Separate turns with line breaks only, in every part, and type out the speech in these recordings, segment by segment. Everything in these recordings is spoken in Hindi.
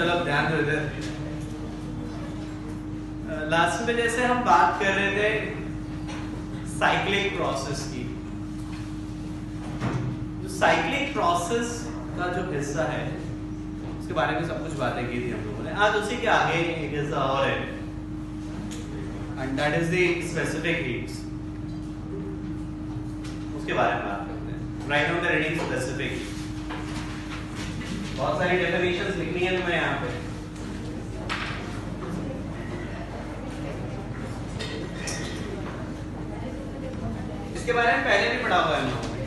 चलो ध्यान दो इधर। लास्ट में जैसे हम बात कर रहे थे साइक्लिक प्रोसेस की, जो साइक्लिक प्रोसेस का जो हिस्सा है उसके बारे में सब कुछ बातें की थी हम लोगों ने। आज उसी के आगे एक हिस्सा और है, and that is the specific heats. उसके बारे में बात करते हैं। Right now the reading specific. बहुत सारी डेफिनेशंस लिखनी है तुम्हें यहाँ पे। इसके बारे में पहले भी पढ़ा हुआ है हम लोगों ने।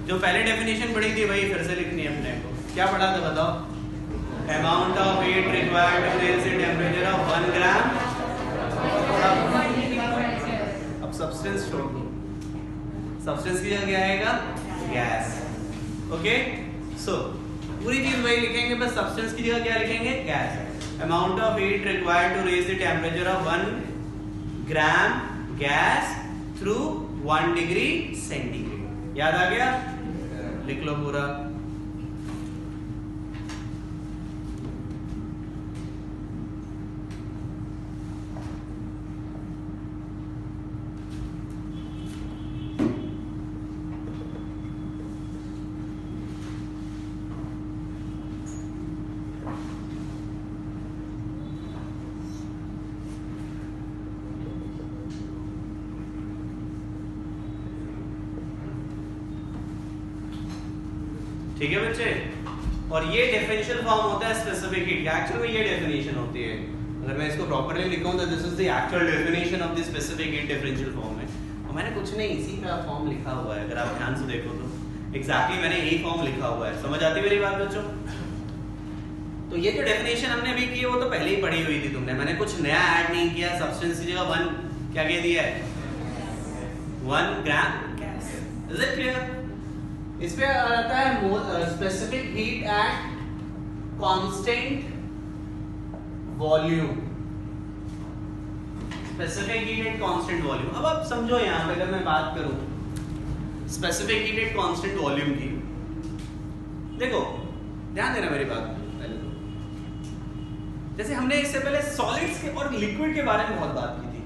जो पहले डेफिनेशन पढ़ी थी वही फिर से लिखनी है अपने को। क्या पढ़ा था बताओ? Amount of heat required to raise the temperature of 1 gram. अब सब्सटेंस छोड़ दो, सब्सटेंस की जगह क्या आएगा? गैस। ओके, सो पूरी चीज वही लिखेंगे, बस सब्सटेंस की जगह क्या लिखेंगे? Gas. Amount of heat required to raise the temperature of 1 gram gas through 1 degree centigrade. याद आ गया? लिख लो पूरा। ठीक है बच्चे? और ये डिफरेंशियल फॉर्म होता है स्पेसिफिक हीट। एक्चुअली में ये डेफिनेशन होती है। अगर मैं इसको प्रॉपर्ली लिखूं तो this is the actual definition of the specific heat differential form है। और मैंने कुछ नहीं, इसी का फॉर्म लिखा हुआ है। अगर आप ध्यान से देखो तो एग्जैक्टली मैंने यही फॉर्म लिखा हुआ है। समझ आती मेरी बात बच्चों? तो ये जो डेफिनेशन हमने अभी की है वो तो पहले ही पढ़ी हुई थी तुमने। मैंने कुछ नया ऐड नहीं किया। सब्सटेंस की जगह 1 क्या कह दिया है? 1 gram gas. Is it clear? इस पे आता है specific heat at constant volume. Specific heat at constant volume. अब आप समझो यहां पे अगर मैं बात करूं specific heat at constant volume की, देखो ध्यान देना मेरी बात पहले तो। जैसे हमने इससे पहले सॉलिड्स के और लिक्विड के बारे में बहुत बात की थी।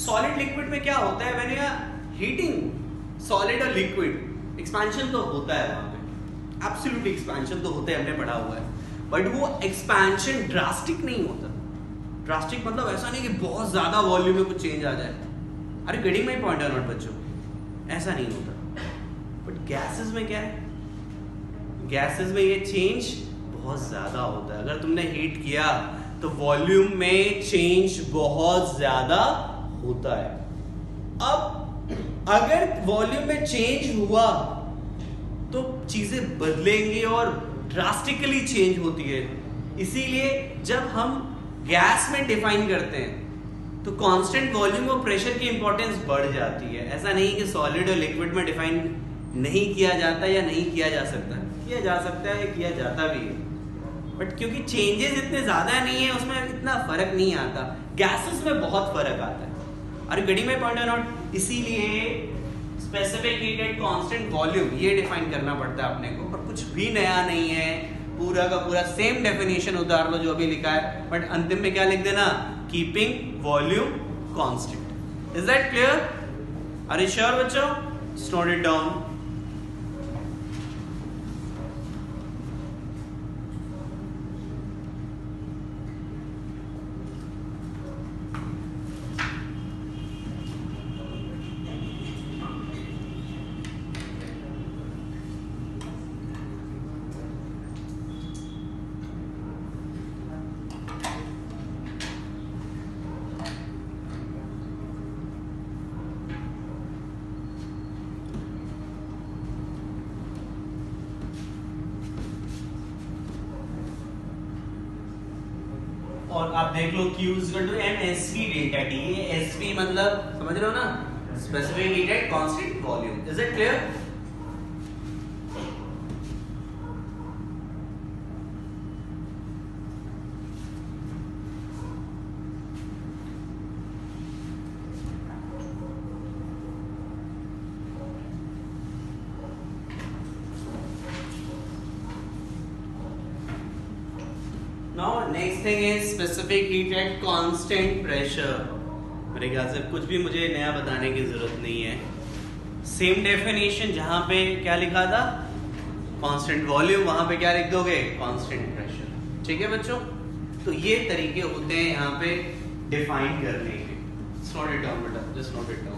सॉलिड लिक्विड में क्या होता है? मैंने हीटिंग सॉलिड और लिक्विड, एक्सपेंशन तो होता है वहां पे, एब्सोल्यूट एक्सपेंशन तो होता है, हमने पढ़ा हुआ है। बट वो एक्सपेंशन ड्रास्टिक नहीं होता। ड्रास्टिक मतलब ऐसा नहीं कि बहुत ज्यादा वॉल्यूम में कुछ चेंज आ जाए। अरे गेटिंग माय पॉइंट और नॉट बच्चों? ऐसा नहीं होता। बट गैसेस में क्या है? गैसेस में ये चेंज बहुत ज्यादा होता है। अगर तुमने हीट किया तो वॉल्यूम में चेंज बहुत ज्यादा होता है। अब अगर वॉल्यूम में चेंज हुआ तो चीजें बदलेंगी और ड्रास्टिकली चेंज होती है। इसीलिए जब हम गैस में डिफाइन करते हैं तो कांस्टेंट वॉल्यूम और प्रेशर की इंपॉर्टेंस बढ़ जाती है। ऐसा नहीं कि सॉलिड और लिक्विड में डिफाइन नहीं किया जाता या नहीं किया जा सकता। किया जा सकता है, किया जाता भी है, बट क्योंकि चेंजेस इतने ज्यादा नहीं है उसमें इतना फर्क नहीं आता। गैसेस में बहुत फर्क आता है। Are you getting my point और नॉट? इसीलिए specific heat at constant volume ये डिफाइन करना पड़ता है अपने को। और कुछ भी नया नहीं है, पूरा का पूरा सेम डेफिनेशन उतार लो जो अभी लिखा है, बट अंतिम में क्या लिख देना? Keeping volume constant. Is that clear? Are you sure बच्चों? Note it down. और आप देख लो Q is equal to MSV delta T। ये SV मतलब समझ रहे हो ना? Specific heat at constant volume. Is it clear? Next thing is specific heat at constant pressure. मेरे ख्याल से कुछ भी मुझे नया बताने की जरूरत नहीं है। सेम डेफिनेशन, जहां पे क्या लिखा था कांस्टेंट वॉल्यूम, वहां पे क्या लिख दोगे कांस्टेंट प्रेशर। ठीक है बच्चों, तो ये तरीके होते हैं यहाँ पे डिफाइन करने के। नोट इट डाउन बेटा, जस्ट नोट इट डाउन।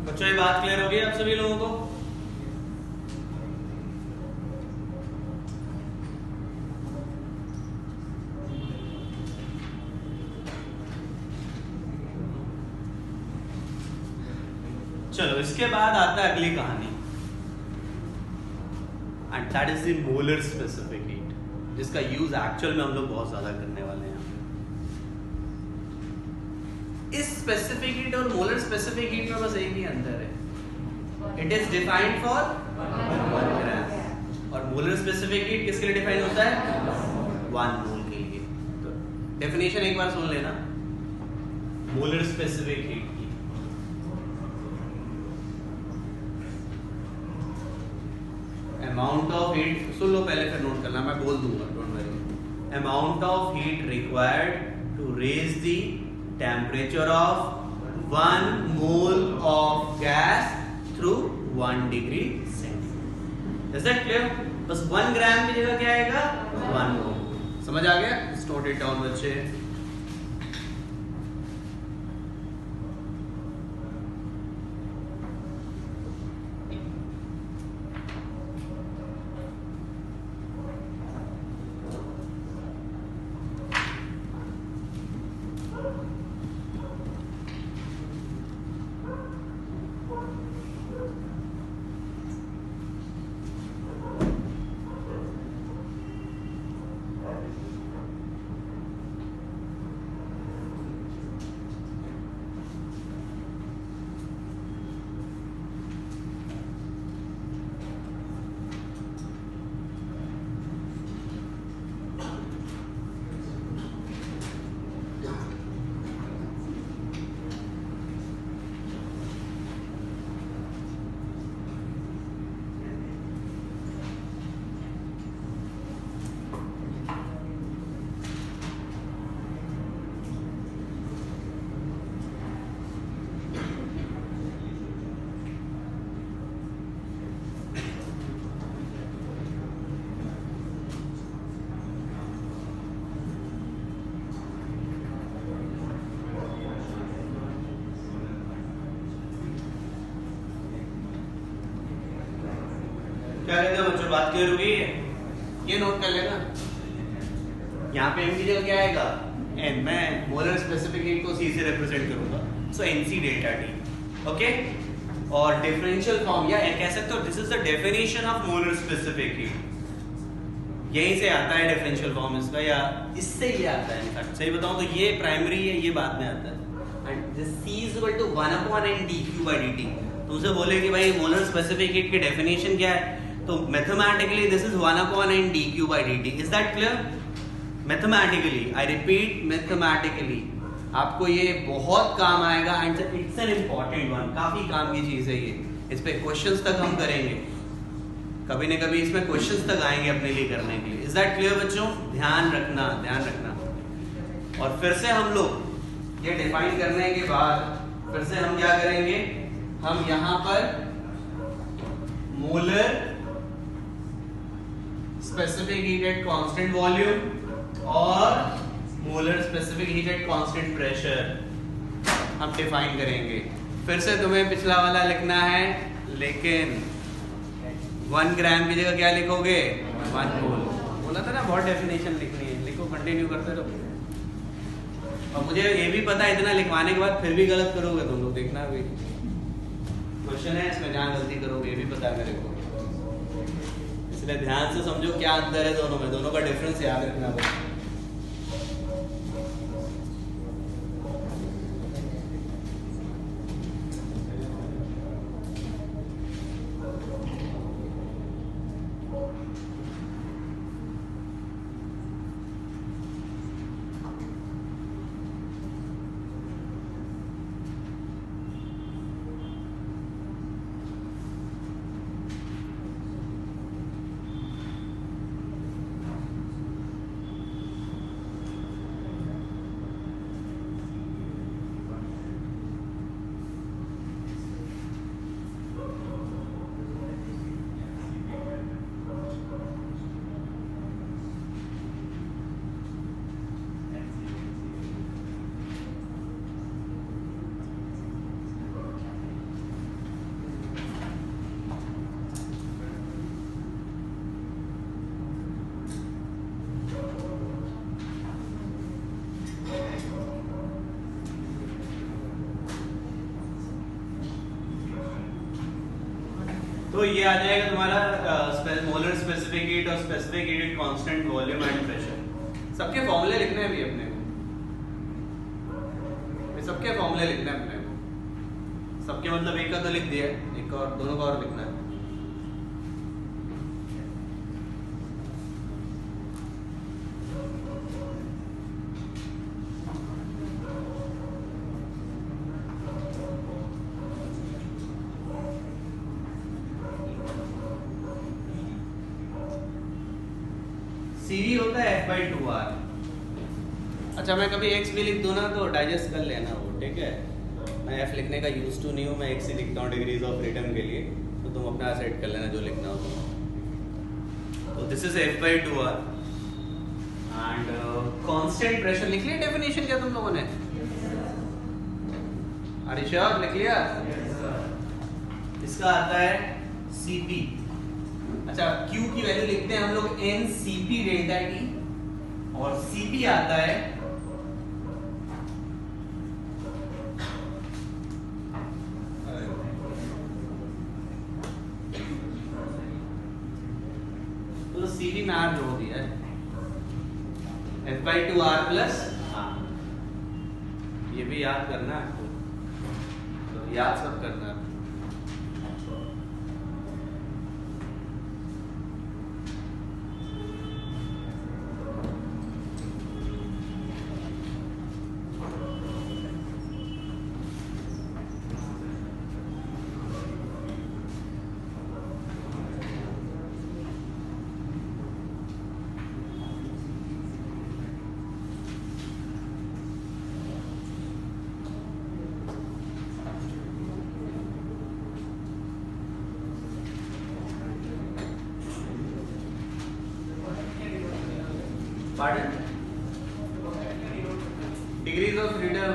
बच्चों ये बात क्लियर हो गई आप सभी लोगों को? चलो इसके बाद आता है अगली कहानी, and that is the molar specific heat, जिसका यूज एक्चुअल में हम लोग बहुत ज्यादा करने वाले हैं। इस स्पेसिफिक हीट और मोलर स्पेसिफिक हीट में बस एक ही अंतर है, इट इज डिफाइंड फॉर 1 ग्राम, और मोलर स्पेसिफिक हीट किसके लिए डिफाइन होता है 1 मोल के लिए। तो डेफिनेशन एक बार सुन लेना मोलर स्पेसिफिक हीट की। अमाउंट ऑफ हीट सुन लो पहले, फिर नोट करना, मैं बोल दूंगा, don't worry. Amount of heat required to raise the temperature of 1 mole of gas through 1 degree centigrade. Is that clear? बस 1 ग्राम की जगह क्या आएगा 1 मोल। समझ आ गया? Note it down बच्चे। क्या कहते हैं बच्चों, बात क्लियर हो गई है? ये नोट कर लेना, यहाँ पे m की जगह क्या आएगा n, मैं मोलर स्पेसिफिक हीट को c से रिप्रेजेंट करूंगा, सो nc डेल्टा t, ओके। और डिफरेंशियल फॉर्म या कह सकते हो this is the definition of molar specific heat, यहीं से आता है डिफरेंशियल फॉर्म इसका, या इससे ये आता है। इनफैक्ट सही बताऊं तो ये प्राइमरी है, ये बाद में आता है। And this c is equal to 1/n dq/dt। तुमसे बोले कि भाई मोलर स्पेसिफिक हीट की डेफिनेशन क्या है, तो mathematically this is 1/n dq/dt। Is that clear? Mathematically, I repeat mathematically, आपको ये बहुत काम आएगा and it's an important one, काफी काम की चीज है ये। इस पे क्वेश्चंस तक हम करेंगे, कभी न कभी इसमें क्वेश्चंस तक आएंगे अपने लिए करने के लिए। इज दैट क्लियर बच्चों? ध्यान रखना, ध्यान रखना। और फिर से हम लोग ये डिफाइन करने के बाद फिर से हम क्या करेंगे, हम यहाँ पर molar specific heat at constant volume और molar specific heat at constant pressure हम डिफाइन करेंगे। फिर से तुम्हें पिछला वाला लिखना है, लेकिन 1 ग्राम की जगह क्या लिखोगे 1 मोल। बोला था ना बहुत डेफिनेशन लिखनी है, लिखो, कंटिन्यू करते रहो। और मुझे ये भी पता है इतना लिखवाने के बाद फिर भी गलत करोगे तुम लोग, देखना अभी क्वेश्चन है इसमें जहाँ गलती करोगे, ये भी पता है मेरे को, इसलिए ध्यान से समझो क्या अंतर है दोनों में, दोनों का डिफरेंस याद रखना। तो ये आ जाएगा तुम्हारा मोलर स्पेसिफिक हीट और specific heat constant volume and pressure. सबके फॉर्मूले लिखने हैं भी अपने को, सबके फॉर्मूले लिखने हैं अपने को। सबके मतलब एक का तो लिख दिया, एक और दोनों का और लिखना है। CV होता है F/2R। अच्छा मैं कभी x भी लिख दूँ ना तो डाइजेस्ट कर लेना वो, ठीक है। मैं F लिखने का यूज टू नहीं हूँ, मैं x ही लिखता हूँ डिग्रीज ऑफ फ्रीडम के लिए, तो तुम अपना सेट कर लेना जो लिखना हो। तो this is F/2R and constant pressure लिख लिया। डेफिनेशन क्या तुम लोगों ने? अरिशा लिख लिया? इसका आता है CP। अच्छा Q की वैल्यू लिखते हैं हम लोग NCP डेल्टा T, और CP आता है तो CP में R जोड़ दिया है F/2R प्लस, ये भी याद करना है आपको, तो याद सब करना है। Pardon? Degrees of freedom.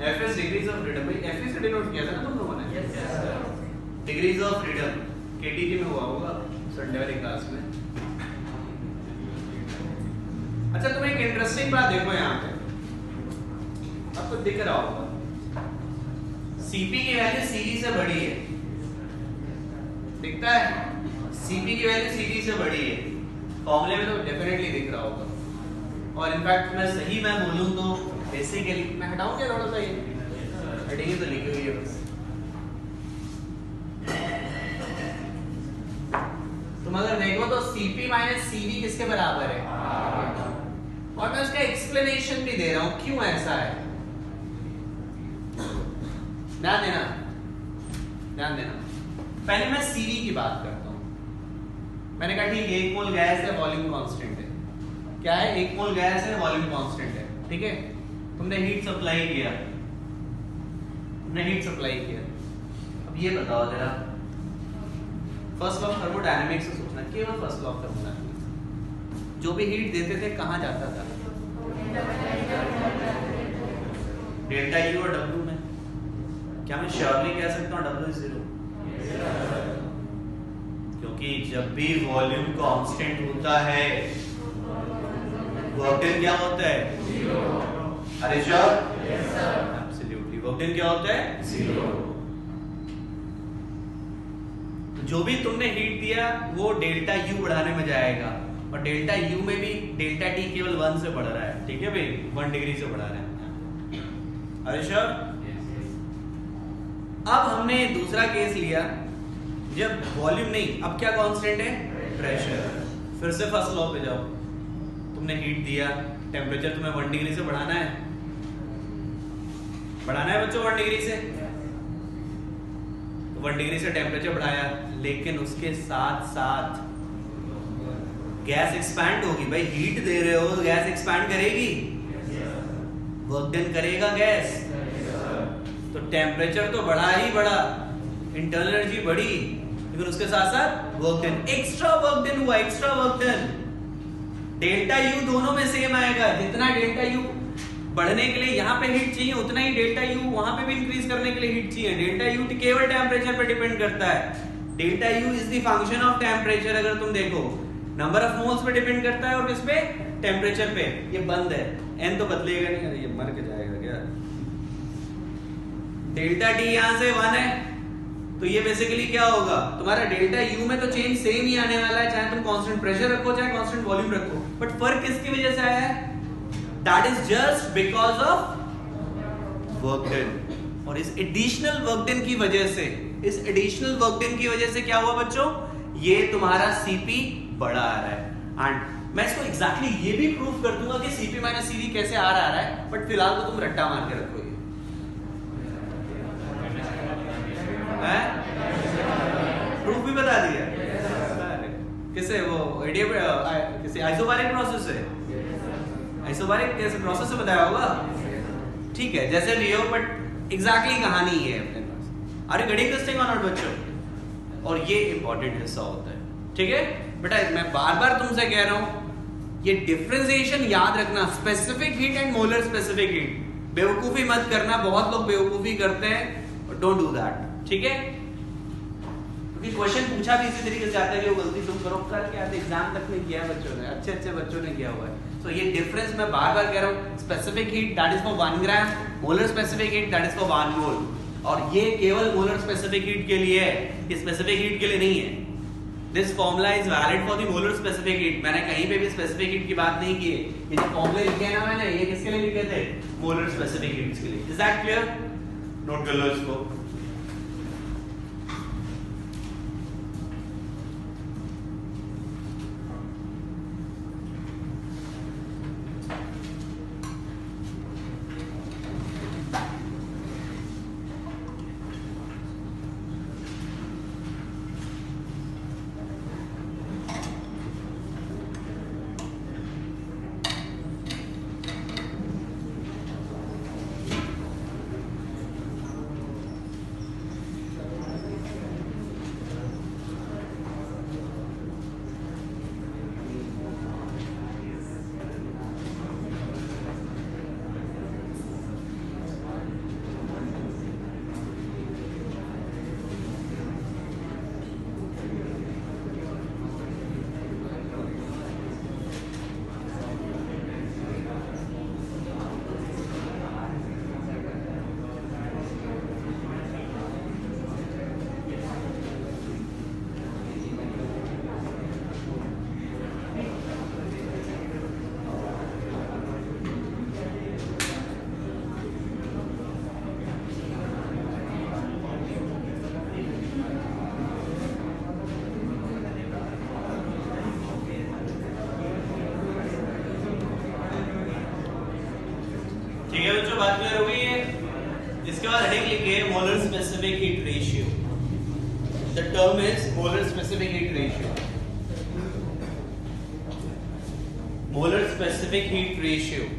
FS degrees of freedom, भाई FS से डिनोट किया था ना तुम लोगों ने? Yes sir. Degrees of freedom KTT में हुआ होगा संडे वाली क्लास में। अच्छा तुम एक इंटरेस्टिंग बात देखो यहाँ पे, आपको दिख रहा होगा CP की वैल्यू CD से बड़ी है, दिखता है? CP की वैल्यू CD से बड़ी है, फॉर्मूले में तो डेफिनेटली दिख रहा होगा। और इनफैक्ट मैं सही मैं बोलूं तो बेसिकली मैं हटाऊं क्या थोड़ा सा, ये हटेगी तो लिखी हुई है बस। तुम अगर देखो तो CP माइनस CV किसके बराबर है, और मैं उसका एक्सप्लेनेशन भी दे रहा हूं क्यों ऐसा है। ध्यान देना, ध्यान देना। पहले मैं CV की बात करता हूं। मैंने कहा ठीक है, 1 मोल गैस है, वॉल्यूम कांस्टेंट है। क्या है? 1 मोल गैस है, वॉल्यूम कांस्टेंट है, ठीक है। तुमने हीट सप्लाई किया, तुमने हीट सप्लाई किया। अब ये बताओ जरा, फर्स्ट लॉ ऑफ थर्मोडायनेमिक्स से सोचना, केवल फर्स्ट लॉ ऑफ थर्मोडायनेमिक्स। जो भी हीट देते थे कहाँ जाता था? डेल्टा U और W में। क्या मैं श्योरली कह सकता हूँ W इज 0? क्योंकि जब भी वॉल्यूम कांस्टेंट होता है वर्क डन क्या होता है? 0। अरे sure? Yes sir. Absolutely. Work done क्या होता है? 0। तो जो भी तुमने हीट दिया वो डेल्टा U बढ़ाने में जाएगा, और डेल्टा U में भी डेल्टा T केवल 1 से बढ़ रहा है, ठीक है भाई, 1 डिग्री से बढ़ा रहा है। अरे श्योर? अब हमने दूसरा केस लिया जब वॉल्यूम नहीं, अब क्या कांस्टेंट है? प्रेशर। फिर से फर्स्ट लॉ पे जाओ, तुमने हीट दिया, टेम्परेचर तुम्हें 1 डिग्री से बढ़ाना है, बढ़ाना है बच्चों 1 डिग्री से, तो 1 डिग्री से टेम्परेचर बढ़ाया, लेकिन उसके साथ साथ गैस एक्सपैंड होगी। भाई हीट दे रहे हो, गैस एक्सपैंड करेगी, वर्क डन करेगा गैस, तो टेम्परेचर तो बढ़ा ही बढ़ा, इंटरनल एनर्जी बढ़ी, लेकिन उसके साथ साथ work done, extra work done हुआ, extra work done. Delta U दोनों में सेम आएगा, जितना डेल्टा U बढ़ने के लिए यहाँ पे हीट चाहिए, उतना ही डेल्टा U वहां पे भी इंक्रीज करने के लिए हीट चाहिए। डेल्टा U केवल टेम्परेचर पे डिपेंड करता है। Delta U is the function of temperature. अगर तुम देखो नंबर ऑफ मोल्स पे डिपेंड करता है और किस पे? टेम्परेचर पे। ये बंद है, n तो बदलेगा नहीं, अरे ये मर के जाएगा क्या। डेल्टा T यहाँ से 1 है, तो ये बेसिकली क्या होगा, तुम्हारा डेल्टा यू में तो चेंज सेम ही आने वाला है, चाहे तुम कांस्टेंट प्रेशर रखो चाहे कांस्टेंट वॉल्यूम रखो, बट फर्क किसकी वजह से आया है? That is just because of work done. और इस एडिशनल वर्क डन की वजह से, इस एडिशनल वर्क डन की वजह से क्या हुआ बच्चों, ये तुम्हारा सीपी बड़ा आ रहा है। एंड मैं इसको एग्जैक्टली ये भी प्रूव कर दूंगा कि सीपी माइनस सीवी कैसे आ रहा है, बट फिलहाल तो तुम रट्टा मार के रखो। प्रूफ भी बता दिया किसे, वो किसे आइसोबारिक प्रोसेस से, आइसोबारिक कैसे प्रोसेस से बताया होगा, ठीक है जैसे भी हो, बट एग्जैक्टली कहानी ये है अपने पास। Are you getting this thing और नॉट बच्चों? और ये इंपॉर्टेंट हिस्सा होता है, ठीक है बेटा। मैं बार बार तुमसे कह रहा हूं, ये डिफरेंशिएशन याद रखना, specific heat and molar specific heat. बेवकूफी मत करना, बहुत लोग बेवकूफी करते हैं, डोंट डू दैट, ठीक है। क्योंकि क्वेश्चन पूछा भी इसी तरीके से आता है कि वो गलती तुम करो, करके आते एग्जाम तक में किया है बच्चों ने, अच्छे अच्छे बच्चों ने किया हुआ है। तो ये डिफरेंस मैं बार बार कह रहा हूँ, specific heat that is for 1 gram, molar specific heat that is for 1 मोल। और ये केवल मोलर स्पेसिफिक हीट के लिए है, ये स्पेसिफिक हीट के लिए नहीं है। This formula is valid for the molar specific heat. मैंने कहीं पे भी स्पेसिफिक हीट की बात नहीं की है। ये जो फॉर्मूले लिखे हैं ना मैंने, ये किसके लिए लिखे थे? मोलर स्पेसिफिक हीट्स के लिए। Is that clear? नोट कर लो इसको। ठीक है बच्चों, बात क्लियर हो गई है। इसके बाद हेडिंग लिखिए molar specific heat ratio. The term is molar specific heat ratio. Molar specific heat ratio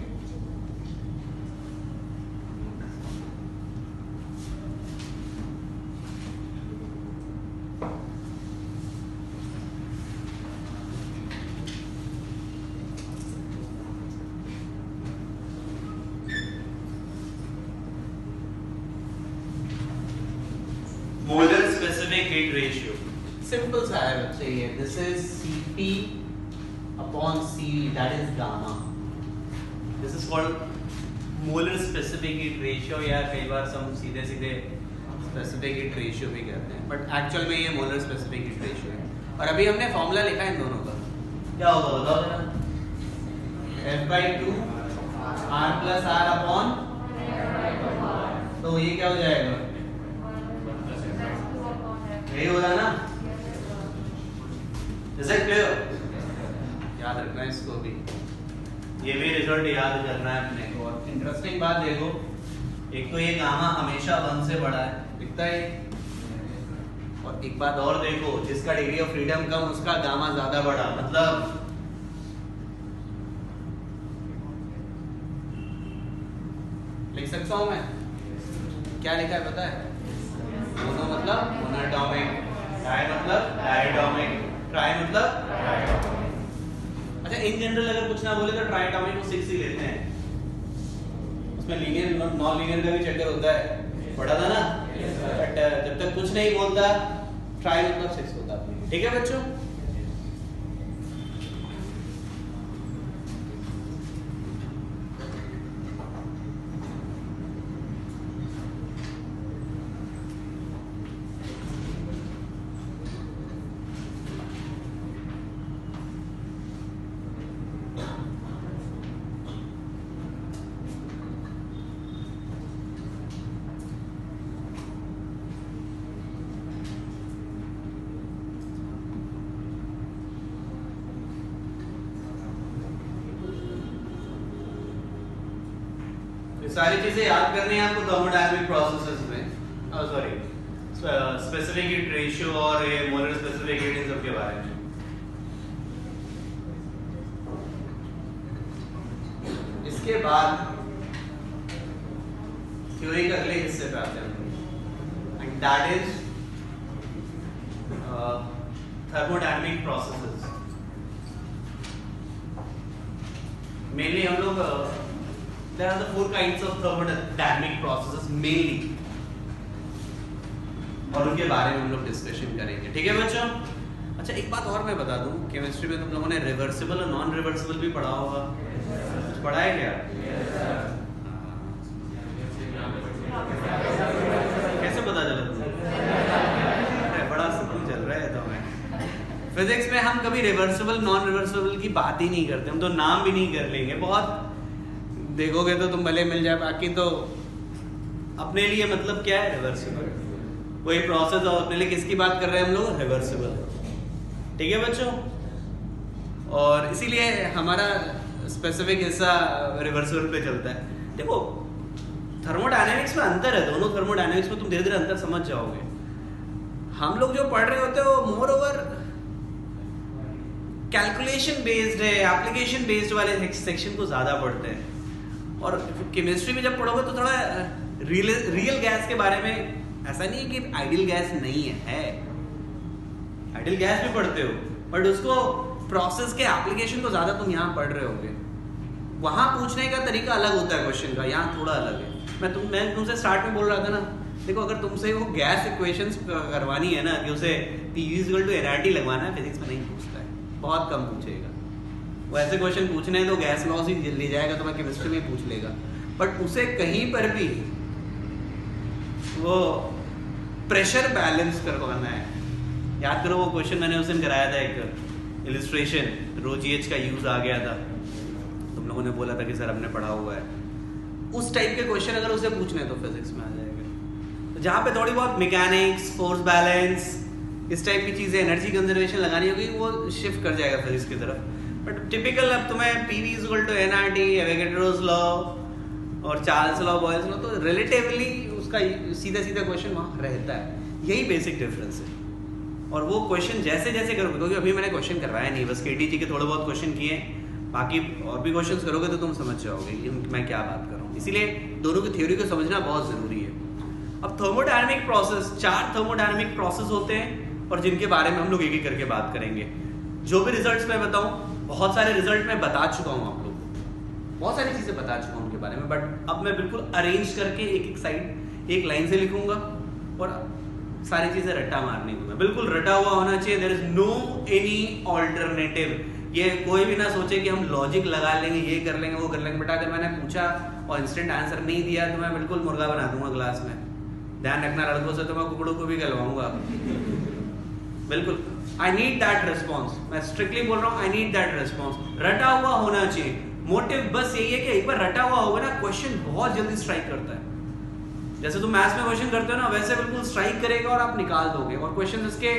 molar specific heat ratio simple सा है बच्चे ये। This is Cp upon Cv that is gamma. This is called molar specific heat ratio, या कई बार हम सीधे सीधे स्पेसिफिक हीट रेशियो भी कहते हैं, बट एक्चुअल में ये मोलर स्पेसिफिक हीट रेशियो है। और अभी हमने फॉर्मूला लिखा है इन दोनों का, क्या होगा बताओ जरा? F/2 R plus R upon, तो ये क्या हो जाएगा? यही हो रहा ना? Is that clear? याद रखना है इसको भी, ये भी रिजल्ट याद करना है अपने को। और इंटरेस्टिंग बात देखो, एक तो ये गामा हमेशा 1 से बड़ा है, दिखता है, और एक बात और देखो, जिसका डिग्री ऑफ फ्रीडम कम उसका गामा ज्यादा बड़ा। मतलब लिख सकता हूं मैं, क्या लिखा है पता है? मोनो मतलब मोनोएटॉमिक, डाई मतलब डायटॉमिक, ट्राई मतलब ट्राइटॉमिक। अच्छा इन जनरल अगर कुछ ना बोले तो ट्राइटॉमिक को 6 ही लेते हैं, उसमें लीनियर नॉन लीनियर का भी चक्कर होता है, पढ़ा था ना? बट जब तक कुछ नहीं बोलता ट्राई मतलब 6 होता है। ठीक है बच्चों? ये सारी चीजें याद करनी है आपको थर्मोडायनामिक प्रोसेसेस में, सॉरी स्पेसिफिक हीट रेशियो और ये मोलर स्पेसिफिक हीट इन सब के बारे में। इसके बाद थ्योरी के अगले हिस्से पे आते हैं and that is thermodynamic processes. Mainly हम लोग there are the 4 kinds of thermodynamic processes mainly, और उनके बारे में हम लोग डिस्कशन करेंगे, ठीक है बच्चों। अच्छा एक बात और मैं बता दूं, केमिस्ट्री में तुम लोगों ने रिवर्सिबल और नॉन रिवर्सिबल भी पढ़ा होगा, कुछ पढ़ा है क्या? कैसे पता चला तुम्हें? बड़ा सुकून चल रहा है तुम्हें। फिजिक्स में हम कभी रिवर्सिबल नॉन रिवर्सिबल की बात ही नहीं करते, हम तो नाम भी नहीं कर लेंगे, बहुत देखोगे तो तुम भले मिल जाए, बाकी तो अपने लिए मतलब क्या है रिवर्सिबल, वही प्रोसेस, और अपने लिए किसकी बात कर रहे हैं हम लोग? रिवर्सिबल, ठीक है बच्चों। और इसीलिए हमारा स्पेसिफिक हिस्सा रिवर्सिबल पे चलता है। देखो थर्मोडायनेमिक्स में अंतर है, दोनों थर्मोडायनेमिक्स में तुम धीरे धीरे अंतर समझ जाओगे। हम लोग जो पढ़ रहे होते हैं वो मोर ओवर कैलकुलेशन बेस्ड है, एप्लीकेशन बेस्ड वाले सेक्शन को ज्यादा पढ़ते हैं, और केमिस्ट्री में जब पढ़ोगे तो थोड़ा रियल गैस के बारे में, ऐसा नहीं है कि आइडियल गैस नहीं है, आइडियल गैस भी पढ़ते हो, बट उसको प्रोसेस के एप्लीकेशन को ज्यादा तुम यहाँ पढ़ रहे होगे। वहां पूछने का तरीका अलग होता है क्वेश्चन का, यहाँ थोड़ा अलग है। मैं तुमसे स्टार्ट में बोल रहा था ना, देखो अगर तुमसे वो गैस इक्वेशंस करवानी है ना, कि उसे P=nRT लगवाना है, फिजिक्स में नहीं पूछता है, बहुत कम पूछेगा। वो ऐसे क्वेश्चन पूछने हैं तो गैस लॉस ही ले जाएगा, तो मैं केमिस्ट्री में पूछ लेगा, बट उसे कहीं पर भी वो प्रेशर बैलेंस करवाना है। याद करो वो क्वेश्चन मैंने उस दिन कराया था, एक इलिस्ट्रेशन, ρGH का यूज आ गया था, तुम लोगों ने बोला था कि सर हमने पढ़ा हुआ है, उस टाइप के क्वेश्चन अगर उसे पूछने तो फिजिक्स में आ जाएगा। तो जहाँ पे थोड़ी बहुत मैकेनिक्स, फोर्स बैलेंस, इस टाइप की चीजें, एनर्जी कंजर्वेशन लगानी होगी, वो शिफ्ट कर जाएगा फिजिक्स की तरफ। बट टिपिकल अब तुम्हें PV=nRT, एवोगैड्रोस लॉ और चार्ल्स लॉ, बॉयल्स लॉ, तो रिलेटिवली उसका सीधा सीधा क्वेश्चन वहाँ रहता है, यही बेसिक डिफरेंस है। और वो क्वेश्चन जैसे जैसे करोगे, क्योंकि अभी मैंने क्वेश्चन करवाया नहीं, बस KTG के थोड़े बहुत क्वेश्चन किए, बाकी और भी क्वेश्चंस करोगे तो तुम समझ जाओगे कि मैं क्या बात कर रहा हूँ। इसीलिए दोनों की थ्योरी को समझना बहुत जरूरी है। अब थर्मोडायनामिक प्रोसेस, 4 थर्मोडायनामिक प्रोसेस होते हैं, और जिनके बारे में हम लोग एक एक करके बात करेंगे। जो भी रिजल्ट्स मैं बताऊं, बहुत सारे रिजल्ट मैं बता चुका हूं आप लोग को, बहुत सारी चीजें बता चुका हूं उनके बारे में, बट अब मैं बिल्कुल अरेंज करके एक एक साइड एक लाइन से लिखूंगा, और सारी चीजें रट्टा मारनी दूंगा, बिल्कुल रटा हुआ होना चाहिए। There is no any alternative. ये कोई भी ना सोचे कि हम लॉजिक लगा लेंगे, ये कर लेंगे, वो कर लेंगे। बेटा अगर मैंने पूछा और इंस्टेंट आंसर नहीं दिया तो मैं बिल्कुल मुर्गा बना दूंगा क्लास में। ध्यान रखना, लड़कों से तो मैं कुकड़ों को भी गलवाऊंगा, बिल्कुल। आई नीड दैट रिस्पॉन्स, मैं स्ट्रिक्टली बोल रहा हूँ, आई नीड दैट रिस्पॉन्स। रटा हुआ होना चाहिए। मोटिव बस यही है कि एक बार रटा हुआ होगा ना, क्वेश्चन बहुत जल्दी स्ट्राइक करता है। जैसे तुम मैथ्स में क्वेश्चन करते हो ना, वैसे बिल्कुल स्ट्राइक करेगा और आप निकाल दोगे। और क्वेश्चन इसके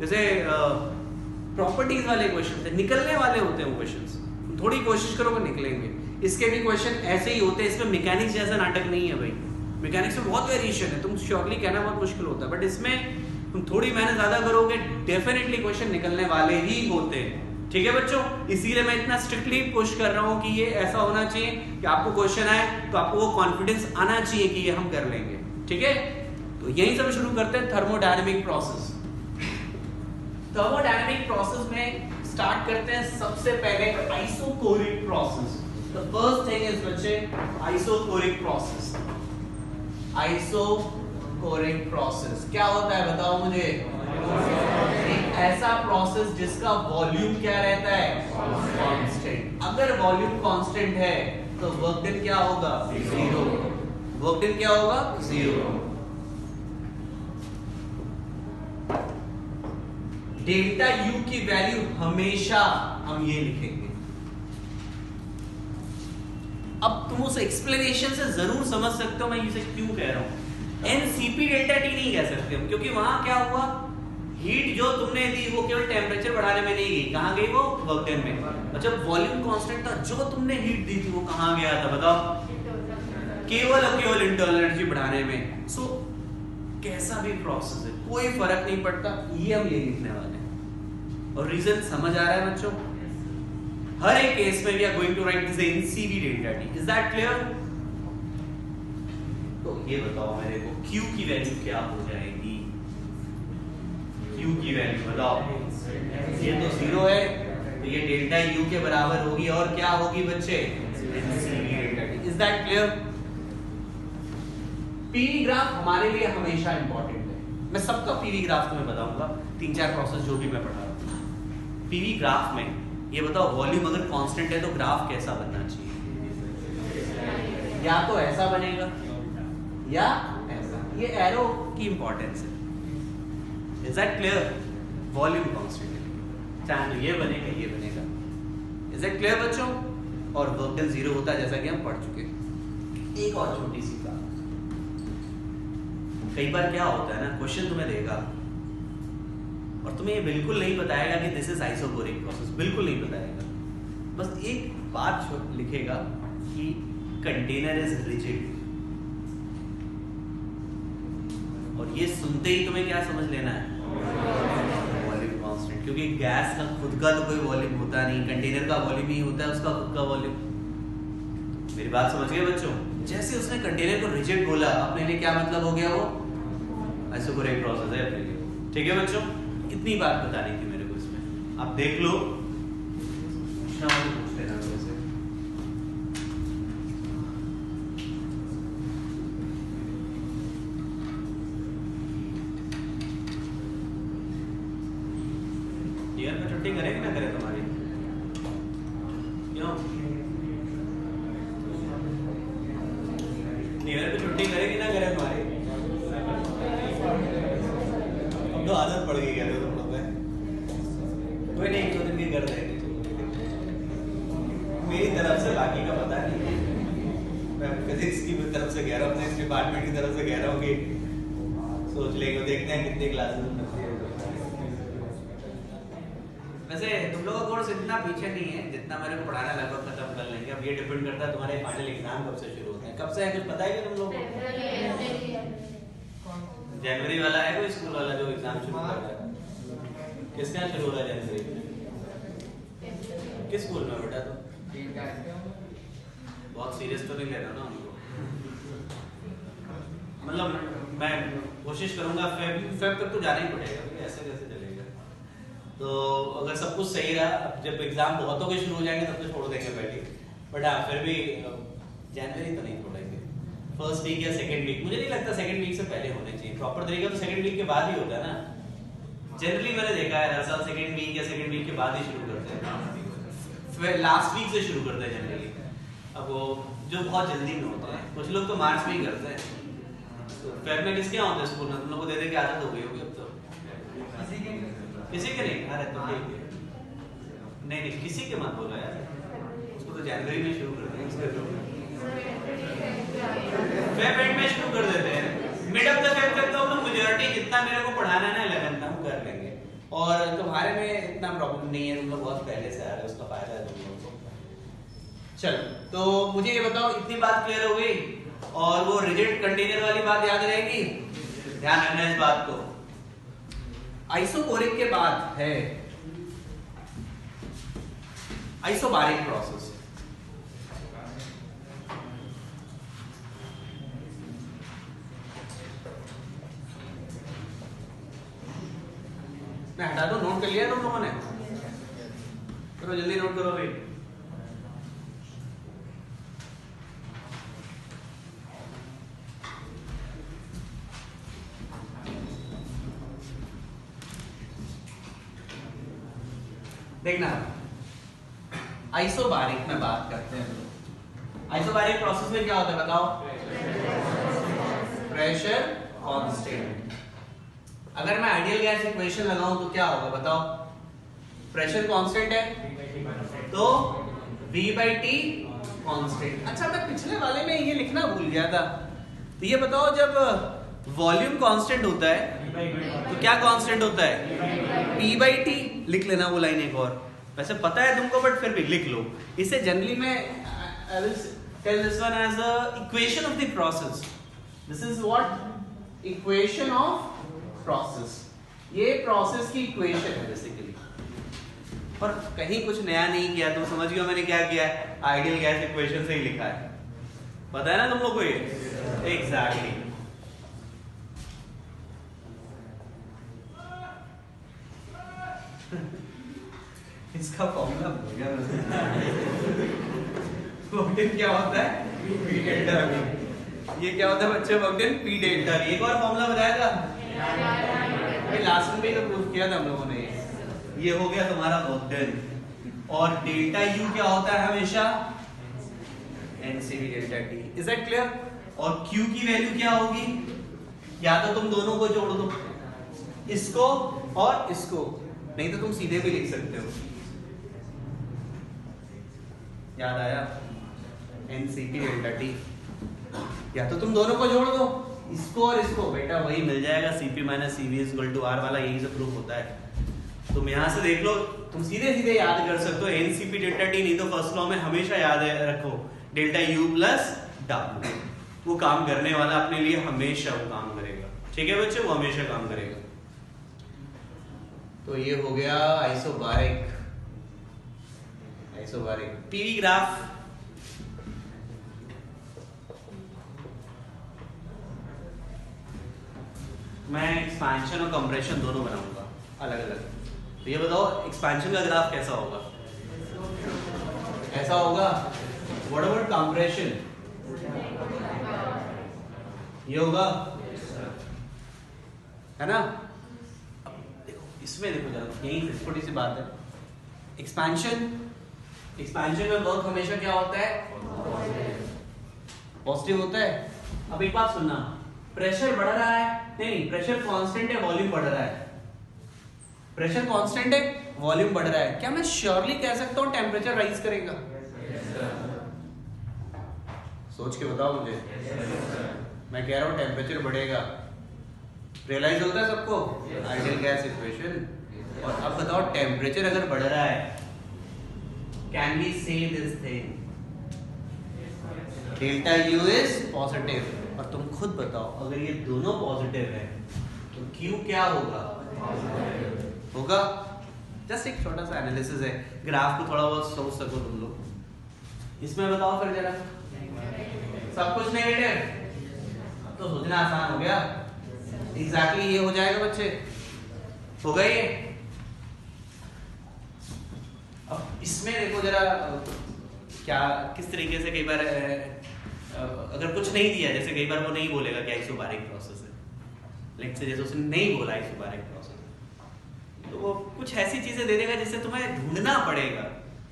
जैसे प्रॉपर्टीज वाले क्वेश्चन थे, निकलने वाले होते हैं वो क्वेश्चन, थोड़ी कोशिश करोगे निकलेंगे। इसके भी क्वेश्चन ऐसे ही होते हैं, इसमें मैकेनिक्स जैसा नाटक नहीं है भाई। मैकेनिक्स में बहुत वेरिएशन है, तुम श्योरली कहना बहुत मुश्किल होता है, बट इसमें तुम थोड़ी मेहनत ज्यादा करोगे, डेफिनेटली क्वेश्चन निकलने वाले ही होते हैं। ठीक है बच्चों, इसीलिए मैं इतना स्ट्रिक्टली पुश कर रहा हूँ कि ये ऐसा होना चाहिए कि आपको क्वेश्चन आए तो आपको वो कॉन्फिडेंस आना चाहिए कि ये हम कर लेंगे। ठीक है, तो यही सब शुरू करते हैं थर्मोडायनेमिक प्रोसेस। थर्मोडायनेमिक प्रोसेस में स्टार्ट करते हैं सबसे पहले isochoric process. The first thing is बच्चे आइसोकोरिक प्रोसेस। आइसोकोरिक प्रोसेस क्या होता है बताओ मुझे? एक ऐसा प्रोसेस जिसका वॉल्यूम क्या रहता है? कांस्टेंट। अगर वॉल्यूम कांस्टेंट है तो वर्क डन क्या होगा? जीरो। वर्क डन क्या होगा? जीरो। डेल्टा यू की वैल्यू हमेशा हम ये लिखेंगे। अब तुम उस एक्सप्लेनेशन से जरूर समझ सकते हो मैं इसे क्यों कह रहा हूं। एनसीपी डेल्टा टी नहीं कह सकते हम, क्योंकि वहां क्या हुआ, हीट जो तुमने दी वो केवल टेम्परेचर बढ़ाने में नहीं गई। कहां गई वो? वर्क डन में। और जब वॉल्यूम कांस्टेंट था, जो तुमने हीट दी थी वो कहां गया था बताओ? केवल और केवल इंटरनल एनर्जी बढ़ाने में। सो कैसा भी प्रोसेस है, कोई फर्क नहीं पड़ता, ये हम ये लिखने वाले हैं। और रीजन समझ आ रहा है बच्चों? हर एक केस में we are going to write this in CV delta T. Is that clear? तो ये बताओ मेरे को Q की वैल्यू क्या हो जाएगी? Q की वैल्यू बताओ। ये तो 0 है, तो ये डेल्टा U के बराबर होगी, और क्या होगी बच्चे? CV delta T. Is that clear? PV graph हमारे लिए हमेशा इंपॉर्टेंट है। मैं सबका पीवी ग्राफ तुम्हें बताऊंगा, 3-4 प्रोसेस जो भी मैं पढ़ा रहा हूं। पीवी ग्राफ में ये बताओ, वॉल्यूम अगर कांस्टेंट है तो ग्राफ कैसा बनना चाहिए? या तो ऐसा बनेगा या ऐसा। ये एरो की इंपॉर्टेंस है। Is that clear? Volume constant है, चाहे तो ये बनेगा ये बनेगा। इज दैट क्लियर बच्चों? और वर्क डन 0 होता है, जैसा कि हम पढ़ चुके। एक और छोटी सी बात, कई बार क्या होता है ना, क्वेश्चन तुम्हें देगा और तुम्हें ये बिल्कुल नहीं बताएगा कि दिस इज आइसोकोरिक प्रोसेस, बिल्कुल नहीं बताएगा। बस एक बात लिखेगा कि कंटेनर इज रिजिड, और ये सुनते ही तुम्हें क्या समझ लेना है? Volume constant. क्योंकि गैस का खुद का तो कोई वॉल्यूम होता नहीं, कंटेनर का वॉल्यूम ही होता है उसका खुद का वॉल्यूम। मेरी बात समझ गए बच्चों? जैसे उसने कंटेनर को रिजिड बोला, अपने लिए क्या मतलब हो गया? वो आइसोकोरिक प्रोसेस है अपने लिए। ठीक है बच्चों? इतनी बात बतानी थी मेरे को इसमें। आप देख लो, पूछ लेना मेरे से। ईयर में छुट्टी करें कि ना करें तुम्हारी? क्यों? ईयर में छुट्टी करें कि ना करें तुम्हारी? अब तो आदत पड़ गई है तुम लोग में। कोई नहीं, 1-2 दिन की कर देंगे। मेरी तरफ से बाकी का पता नहीं, मैं फिजिक्स की तरफ से कह रहा हूँ, अपने इस डिपार्टमेंट की तरफ से कह रहा हूँ कि सोच लेंगे, देखते हैं कितनी क्लासेस में लगती है। वैसे तुम लोगों का कोर्स इतना पीछे नहीं है, जितना मेरे को पढ़ाना लगभग खत्म कर लेंगे। अब ये डिपेंड करता है तुम्हारे फाइनल एग्जाम कब से शुरू होते हैं। कब से है कुछ पता है क्या तुम लोगों को? जनवरी वाला है कोई स्कूल वाला जो एग्जाम शुरू कर रहा है? किसके यहाँ शुरू हो रहा है जनवरी में? किस स्कूल में बेटा? तो बहुत सीरियस तो नहीं ले रहा ना उनको। मतलब मैं कोशिश करूंगा फेब तक तो जाना ही पड़ेगा, ऐसे कैसे चलेगा? तो अगर सब कुछ सही रहा, जब एग्जाम बहुतों के शुरू हो जाएंगे तब तो छोड़ देंगे पहले। बट हाँ, फिर भी जनवरी तो नहीं छोड़ेंगे। फर्स्ट वीक या सेकंड वीक, मुझे नहीं लगता सेकंड वीक से पहले होने चाहिए। प्रॉपर तरीका तो सेकंड वीक के बाद ही होता है ना। जनरली मैंने देखा है हर साल सेकंड वीक या सेकंड वीक के बाद ही शुरू करते हैं, फिर लास्ट वीक से शुरू करते हैं जनरली। अब वो जो बहुत जल्दी में होता है, कुछ लोग तो मार्च में ही करते हैं। तो फेब में किसके यहाँ होते हैं स्कूल में? तुम लोग को दे दे के आदत हो गई होगी अब तो। किसी के नहीं? अरे तो नहीं, किसी के मत बोलो यार, उसको तो जनवरी में शुरू कर देंगे, फेब एंड में शुरू कर देते हैं। मिड ऑफ द फेब तक तो हम लोग मेजॉरिटी जितना मेरे को पढ़ाना है ना 11 का हम कर लेंगे। और तुम्हारे में इतना प्रॉब्लम नहीं है, तुम लोग बहुत पहले से आ रहे हो, उसका फायदा है तुम लोगों को। चलो, तो मुझे ये बताओ, इतनी बात क्लियर हो गई? और वो रिजिड कंटेनर वाली बात याद रहेगी? ध्यान रखना इस बात को। आइसोकोरिक के बाद है आइसोबारिक प्रोसेस। मैं हटा दो, नोट कर लिया तुम लोगों ने? करो जल्दी, नोट करो भाई। देखना, आइसोबारिक में बात करते हैं। आइसोबारिक प्रोसेस में क्या होता है बताओ? Pressure constant. अगर मैं आइडियल गैस इक्वेशन लगाऊं तो क्या होगा बताओ? प्रेशर कांस्टेंट है तो V/T कांस्टेंट। अच्छा, मैं पिछले वाले में ये लिखना भूल गया था। तो ये बताओ, जब वॉल्यूम कांस्टेंट होता है तो क्या कांस्टेंट होता है? P/T। लिख लेना वो लाइन एक और, वैसे पता है तुमको बट फिर भी लिख लो। इसे जनरली मैं Tell this one as a equation of the process. This is what? Equation of process. ये process की equation है basically. पर कहीं कुछ नया नहीं किया, तुम समझ गए मैंने क्या किया है? आइडियल गैस इक्वेशन से ही लिखा है, पता है ना तुम लोग को ये? एग्जैक्टली। इसका फॉर्मूला भूल गया वर्क क्या होता है? P delta we. ये क्या होता है बच्चे? Work done P delta we. एक और फॉर्मूला बताया था भाई, लास्ट में भी तो प्रूफ किया था हम लोगों ने। ये हो गया तुम्हारा वर्क डन, और डेल्टा यू क्या होता है हमेशा? NCV delta T. Is that clear? और क्यू की वैल्यू क्या होगी? या तो तुम दोनों को जोड़ दो, इसको और इसको, नहीं तो तुम सीधे भी लिख सकते हो। याद आया? एनसीपी डेल्टा टी, या तो तुम दोनों को जोड़ दो, इसको और इसको, बेटा वही मिल जाएगा CP minus CV equal to R वाला, यही से प्रूफ होता है। तुम यहां से देख लो, तुम सीधे सीधे याद कर सकते हो एनसीपी डेल्टा टी, नहीं तो फर्स्ट लॉ में हमेशा याद रखो डेल्टा यू प्लस डब्ल्यू। वो काम करने वाला अपने लिए हमेशा वो काम करेगा, ठीक है बच्चे? वो हमेशा काम करेगा। तो ये हो गया आइसोबारिक। Isobaric PV graph. मैं एक्सपेंशन और कंप्रेशन दोनों बनाऊंगा अलग अलग। तो ये बताओ एक्सपेंशन का ग्राफ कैसा होगा? ऐसा होगा। What about compression? ये होगा, है ना? अब देखो इसमें, देखो जरा, यही छोटी सी बात है। एक्सपेंशन में वर्क हमेशा क्या होता है? पॉजिटिव होता है। अब एक बात सुनना, प्रेशर बढ़ रहा है, नहीं प्रेशर कांस्टेंट है, वॉल्यूम बढ़ रहा है। प्रेशर कांस्टेंट है, वॉल्यूम बढ़ रहा है, क्या मैं श्योरली कह सकता हूं टेम्परेचर राइज करेगा? सोच के बताओ मुझे। मैं कह रहा हूं टेम्परेचर बढ़ेगा। रियलाइज होता है सबको? Ideal gas equation. और अब बताओ टेम्परेचर अगर बढ़ रहा है, कैन वी से this thing? Delta U is positive. और तुम खुद बताओ, अगर ये दोनों पॉजिटिव है तो क्यू क्या होगा? होगा। जस्ट एक छोटा सा एनालिसिस है, ग्राफ को थोड़ा बहुत सोच सको तुम लोग। इसमें बताओ फिर जरा, सब कुछ नेगेटिव, अब तो सोचना आसान हो गया। एग्जैक्टली ये हो जाएगा बच्चे, हो गई ये। अब इसमें देखो जरा क्या किस तरीके से, कई बार अगर कुछ नहीं दिया, जैसे कई बार वो नहीं बोलेगा कि आइसोबारिक प्रोसेस है, लेकिन से जैसे उसने नहीं बोला आइसोबारिक प्रोसेस, तो वो कुछ ऐसी चीजें दे देगा जिससे तुम्हें ढूंढना पड़ेगा।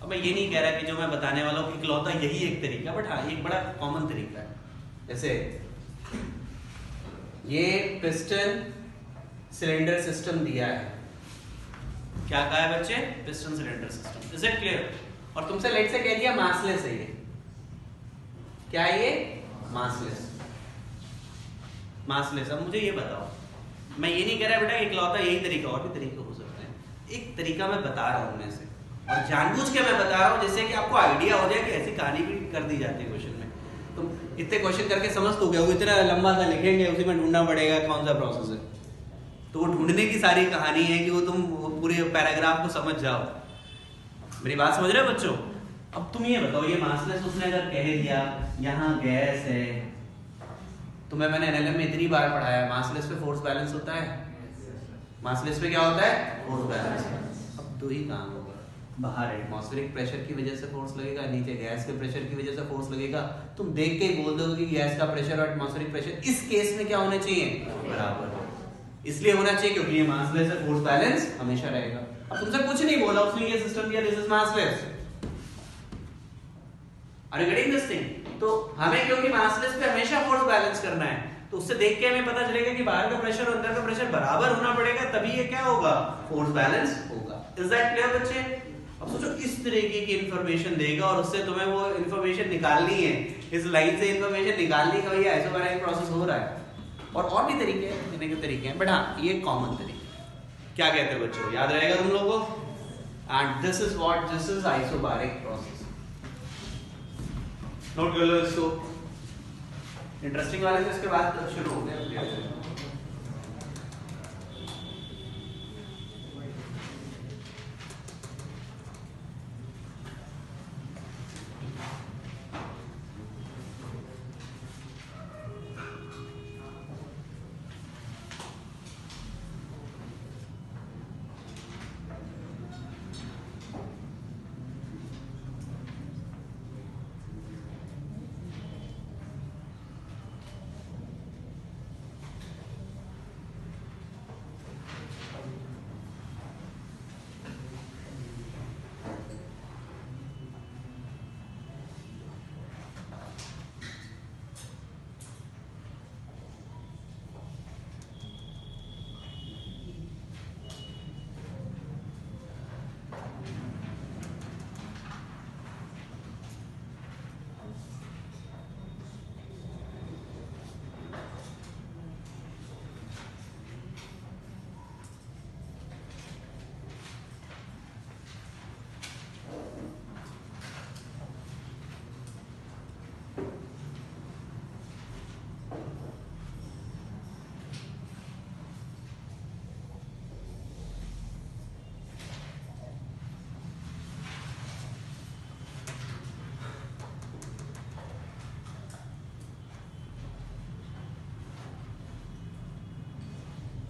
अब मैं ये नहीं कह रहा कि जो मैं बताने वाला हूँ इकलौता यही एक तरीका, बट हाँ एक बड़ा कॉमन तरीका है। जैसे ये पिस्टन सिलेंडर सिस्टम दिया है, क्या कहा है बच्चे? Piston cylinder system. Is it clear? और तुमसे लेट से कह दिया मासलेस है ये, क्या है ये? मासलेस। मासलेस। अब मुझे ये बताओ, मैं ये नहीं कह रहा बेटा इकलौता यही तरीका, और भी तरीके हो सकते हैं। एक तरीका मैं बता रहा हूं उनमें से, और जानबूझ के मैं बता रहा हूं जिससे कि आपको आइडिया हो जाए कि ऐसी कहानी भी कर दी जाती है क्वेश्चन में। तुम इतने क्वेश्चन करके समझ तो गए, वो इतना लंबा सा लिखेंगे, उसी में ढूंढना पड़ेगा कौन सा प्रोसेस है। तो वो ढूंढने की सारी कहानी है कि वो तुम पूरे पैराग्राफ को समझ जाओ। मेरी बात समझ रहे हो बच्चों? अब तुम ये बताओ, ये मासलेस उसने अगर कह दिया यहाँ गैस है, तुम्हें मैंने एनएलएम में इतनी बार पढ़ाया है, मासलेस पे फोर्स बैलेंस होता है। मासलेस पे क्या होता है? Force balance. अब दो ही काम होगा, बाहर एटमॉस्फेरिक प्रेशर की वजह से फोर्स लगेगा, नीचे गैस के प्रेशर की वजह से फोर्स लगेगा। तुम देख के ही बोल दोगे कि गैस का प्रेशर और एटमॉस्फेरिक प्रेशर इस केस में क्या होने चाहिए? बराबर। इसलिए होना चाहिए क्योंकि ये मासलेस है, फोर्स बैलेंस हमेशा रहेगा। अब तुमसे कुछ नहीं बोला उसने, ये सिस्टम दिया, this is massless. Are you getting this thing? तो हमें क्योंकि मासलेस पे हमेशा फोर्स बैलेंस करना है, तो उससे देख के हमें पता चलेगा कि बाहर का प्रेशर और अंदर का प्रेशर बराबर होना पड़ेगा, तभी ये क्या होगा? फोर्स बैलेंस होगा। इज दैट क्लियर बच्चे? अब सोचो इस तरीके की इंफॉर्मेशन देगा और उससे तुम्हें वो इंफॉर्मेशन निकालनी है, इस लाइन से इंफॉर्मेशन निकालनी का ये आइसोबैरिक प्रोसेस हो रहा है। और भी तरीके हैं, देने के तरीके हैं, बट हाँ ये कॉमन तरीके। क्या कहते हैं बच्चों? याद रहेगा तुम लोगों को? And this is what, this is isobaric process. Note कर लो इसको। इंटरेस्टिंग वाले से इसके बाद शुरू हो गया।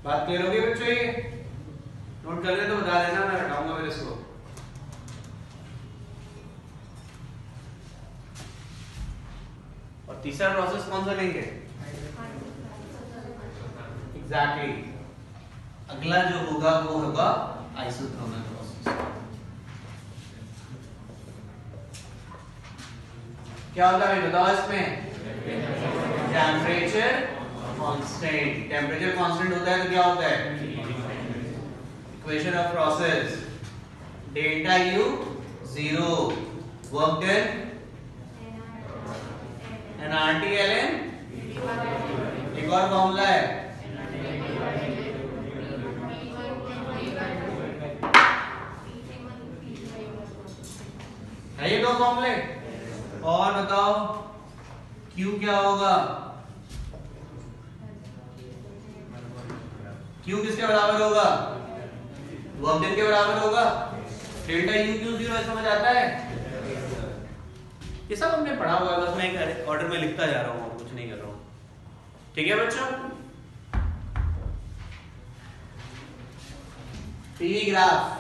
बात क्लियर होगी बच्चों? ये नोट कर ले तो बता देना, मैं हटाऊंगा फिर इसको। और तीसरा प्रोसेस कौन सा लेंगे? एग्जैक्टली अगला जो होगा वो होगा आइसोथर्मल प्रोसेस। क्या होता है बताओ इसमें? Temperature constant. टेम्परेचर कांस्टेंट होता है तो क्या होता है? Equation of process delta U 0, work done nRT ln, एक और फॉर्मूला है ये दो फॉर्मूले। और बताओ Q क्या होगा? Q किसके बराबर होगा? वर्क डन के बराबर होगा। डेल्टा U Q 0 समझ आता है? ये सब हमने पढ़ा हुआ है, बस मैं एक ऑर्डर में लिखता जा रहा हूँ, कुछ नहीं कर रहा हूँ। ठीक है बच्चों? पीवी ग्राफ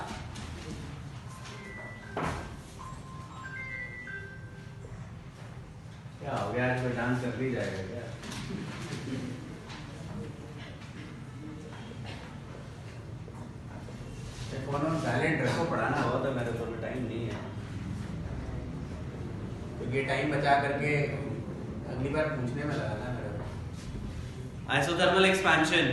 क्या हो गया? आज डांस कर भी जाएगा क्या? फोन साइलेंट रखो, पढ़ाना हो तो मेरे को टाइम नहीं है, तो ये टाइम बचा करके अगली बार पूछने में लगाना मेरे को। आइसोथर्मल एक्सपेंशन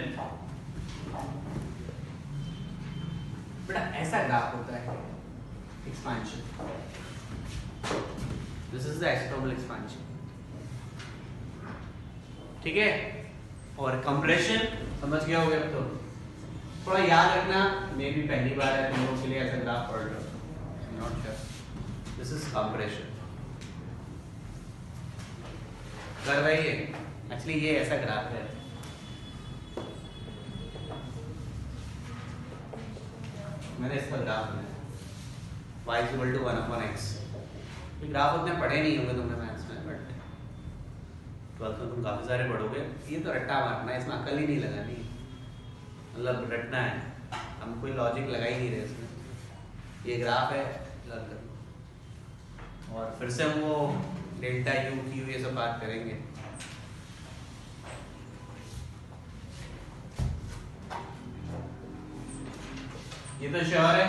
बेटा ऐसा ग्राफ होता है, expansion. This is the isothermal expansion. ठीक है? और कंप्रेशन समझ गया होगा अब तो। थोड़ा याद रखना, मैं भी पहली बार है तुम लोगों के लिए ऐसा ग्राफ पढ़ रहा हूं, not sure. This is compression. कर भाई एक्चुअली ये ऐसा ग्राफ है, मैंने इसका ग्राफ बनाया y इक्वल टू 1/x। ये ग्राफ उतने पढ़े नहीं होंगे तुमने मैथ्स में, बट 12th में तुम काफी सारे पढ़ोगे। ये तो रट्टा मारना है, इसमें अकल ही नहीं लगानी, मतलब रटना है, हम कोई लॉजिक लगा ही नहीं रहे इसमें। ये ग्राफ है लग, और फिर से हम वो डेल्टा यू क्यू ये सब बात करेंगे। ये तो श्योर है,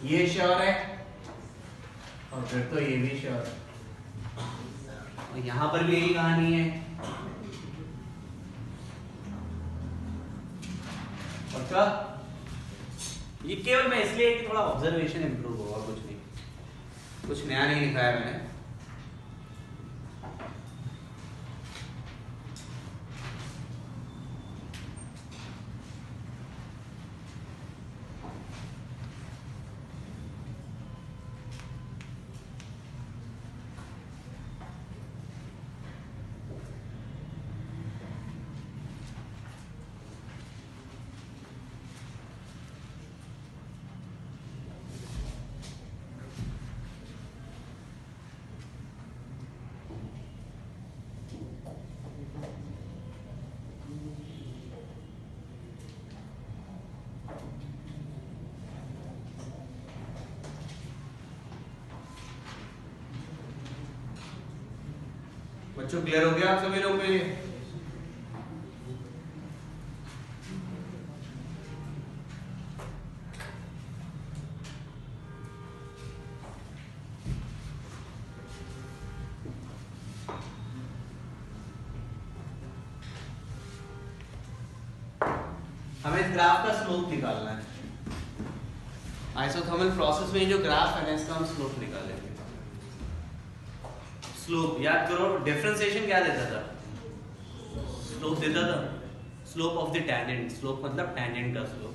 ये श्योर है, और फिर तो ये भी श्योर है, और यहां पर भी यही कहानी है। और क्या ये केवल मैं इसलिए कि थोड़ा ऑब्जर्वेशन इंप्रूव हो, और कुछ नहीं, कुछ नया नहीं लिखा है मैंने। बच्चों क्लियर हो गया आप सभी लोगों के लिए? हमें ग्राफ का स्लोप निकालना है। आइसोथर्मल प्रोसेस में जो ग्राफ है ना इसका हम स्लोप निकालेंगे। स्लोप याद करो, डिफरेंशिएशन क्या देता था? स्लोप देता था, slope of the tangent. Slope मतलब टैंजेंट का स्लोप।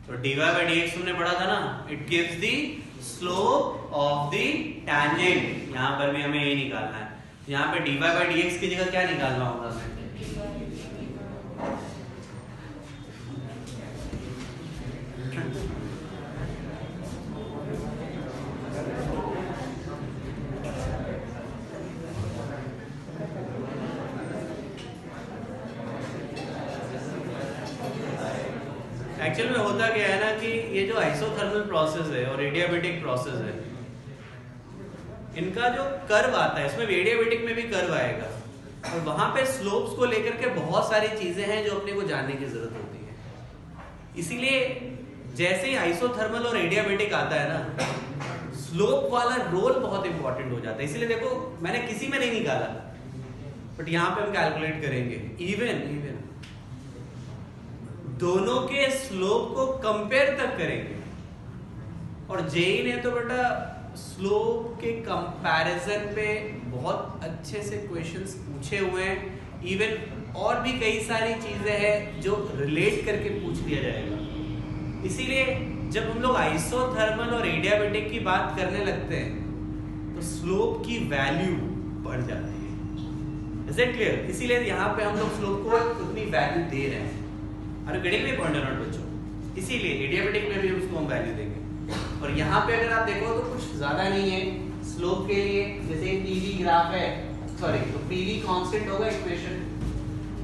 तो dy by dx तुमने पढ़ा था ना, it gives the slope of the tangent. यहाँ पर भी हमें ये निकालना है। यहाँ पे dy by dx की जगह क्या निकालना होगा हमें? एक्चुअल में होता क्या है ना कि ये जो आइसोथर्मल प्रोसेस है और एडियाबेटिक प्रोसेस है, इनका जो कर्व आता है, इसमें एडियाबेटिक में भी कर्व आएगा और वहां पे स्लोप्स को लेकर के बहुत सारी चीजें हैं जो अपने को जानने की जरूरत होती है। इसीलिए जैसे ही आइसोथर्मल और एडियाबेटिक आता है ना, स्लोप वाला रोल बहुत इंपॉर्टेंट हो जाता है। इसीलिए देखो मैंने किसी में नहीं निकाला, बट यहाँ पे हम कैलकुलेट करेंगे। इवन दोनों के स्लोप को कंपेयर तक करेंगे। और जेई ने तो बेटा स्लोप के कंपैरिजन पे बहुत अच्छे से क्वेश्चंस पूछे हुए हैं। इवन और भी कई सारी चीजें हैं जो रिलेट करके पूछ लिया जाएगा। इसीलिए जब हम लोग आइसोथर्मल और एडियाबेटिक की बात करने लगते हैं तो स्लोप की वैल्यू बढ़ जाती है। Is it clear? इसीलिए यहाँ पे हम लोग स्लोप को उतनी वैल्यू दे रहे हैं। अरे गणित में पॉइंट नोट बच्चों, इसीलिए एडियाबेटिक में भी उसको हम वैल्यू देंगे। और यहाँ पे अगर आप देखो तो कुछ ज्यादा नहीं है स्लोप के लिए। जैसे पीवी ग्राफ है, सॉरी तो पीवी कांस्टेंट होगा इक्वेशन।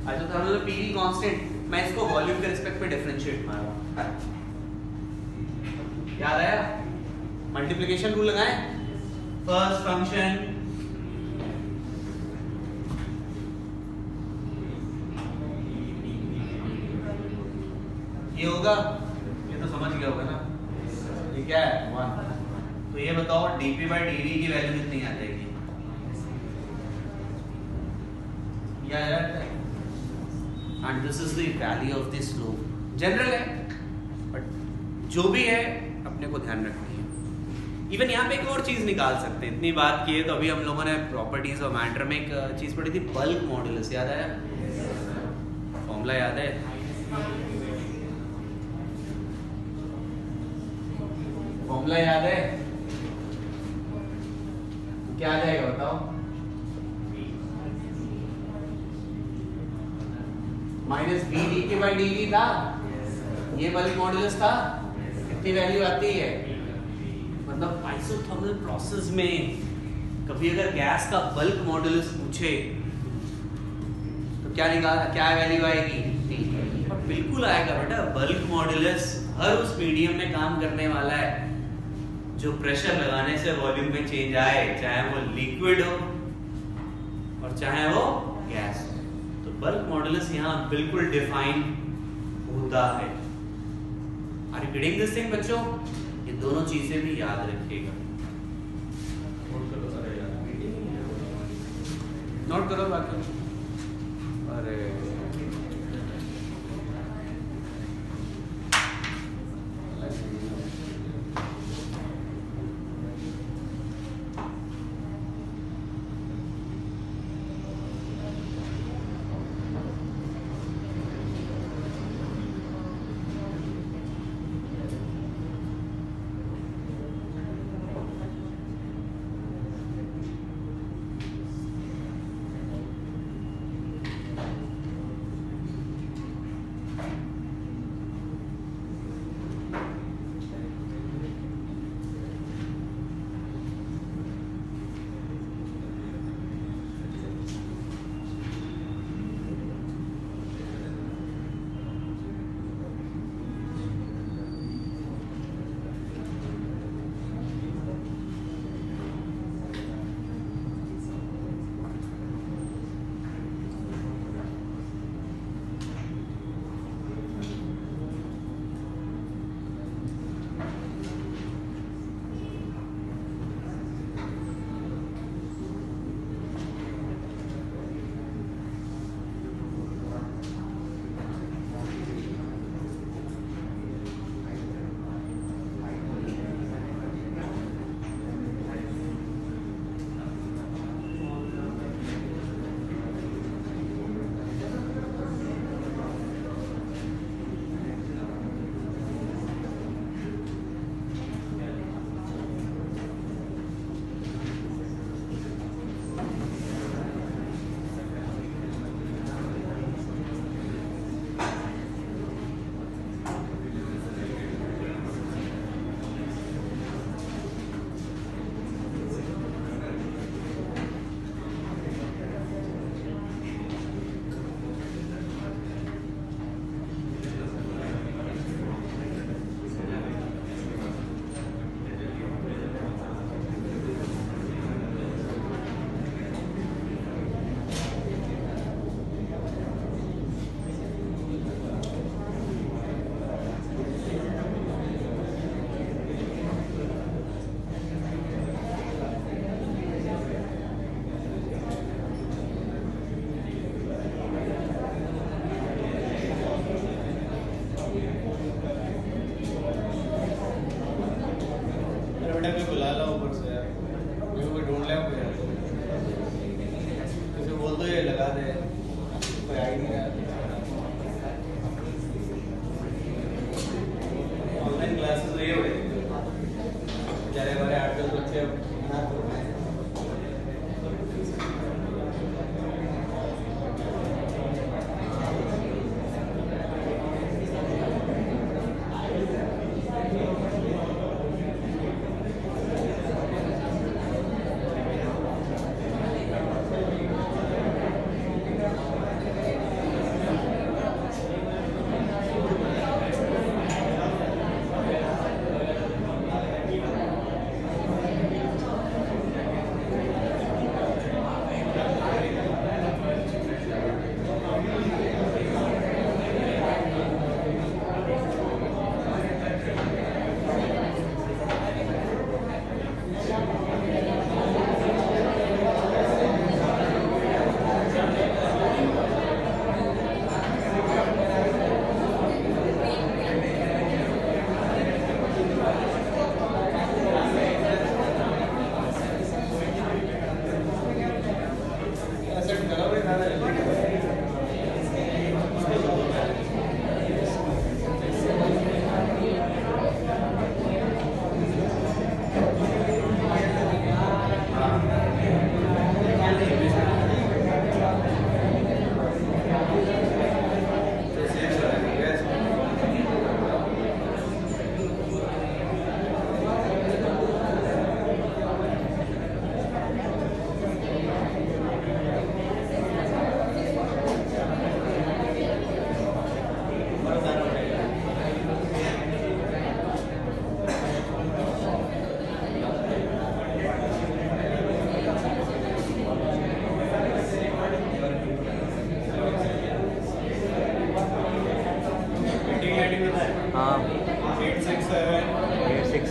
आइसोथर्मल पीवी कांस्टेंट, मैं इसको वॉल्यूम के रिस्पेक्ट पे डिफरेंशिएट मारूंगा। याद आया? मल्टीप्लिकेशन रूल लगाएं। फर्स्ट फंक्शन ये होगा, ये तो समझ गया होगा ना, ये क्या है 1। तो ये बताओ dp by dv की वैल्यू कितनी आ जाएगी? ये आ जाता है। And this is the value of the slope. General है बट जो भी है अपने को ध्यान रखनी है। इवन यहाँ पे एक और चीज निकाल सकते हैं। इतनी बात की है तो अभी हम लोगों ने प्रॉपर्टीज और मैटर में एक चीज पढ़ी थी, बल्क मॉडुलस। याद आया? फॉर्मूला याद है? फॉर्मूला याद है? क्या आ जाएगा बताओ? माइनस बी डी के बाई डी वी था, ये बल्क मॉडुलस था। कितनी वैल्यू आती है? मतलब आइसोथर्मल प्रोसेस में कभी अगर गैस का बल्क मॉडुलस पूछे तो क्या निकाल, क्या वैल्यू आएगी? और बिल्कुल आएगा बेटा। बल्क मॉडुलस हर उस मीडियम में काम करने वाला है जो प्रेशर लगाने से वॉल्यूम में चेंज आए, चाहे वो लिक्विड हो और चाहे वो गैस हो। तो बल्क मॉडुलस यहाँ बिल्कुल डिफाइन होता है। Are you getting this thing बच्चों? ये दोनों चीजें भी याद रखिएगा। नोट करो बाकी। अरे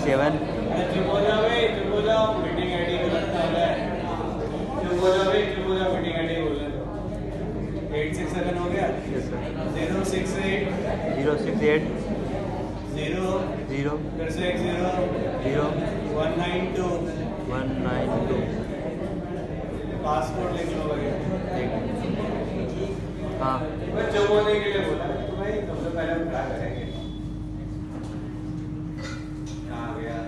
7
चुप हो जाओ भाई, चुप हो जाओ, मीटिंग आईडी गलत डाला है। चुप हो जाओ भाई, चुप हो जाओ, मीटिंग आईडी बोलने दो। 867 हो गया।
यस सर
068
068
0
0
फिर से 1 0
0
192
192
पासपोर्ट लिख लो भाई।
हाँ
मैं चुप होने के लिए बोला है, तो भाई सबसे पहले हम क्या करेंगे? कहाँ गया?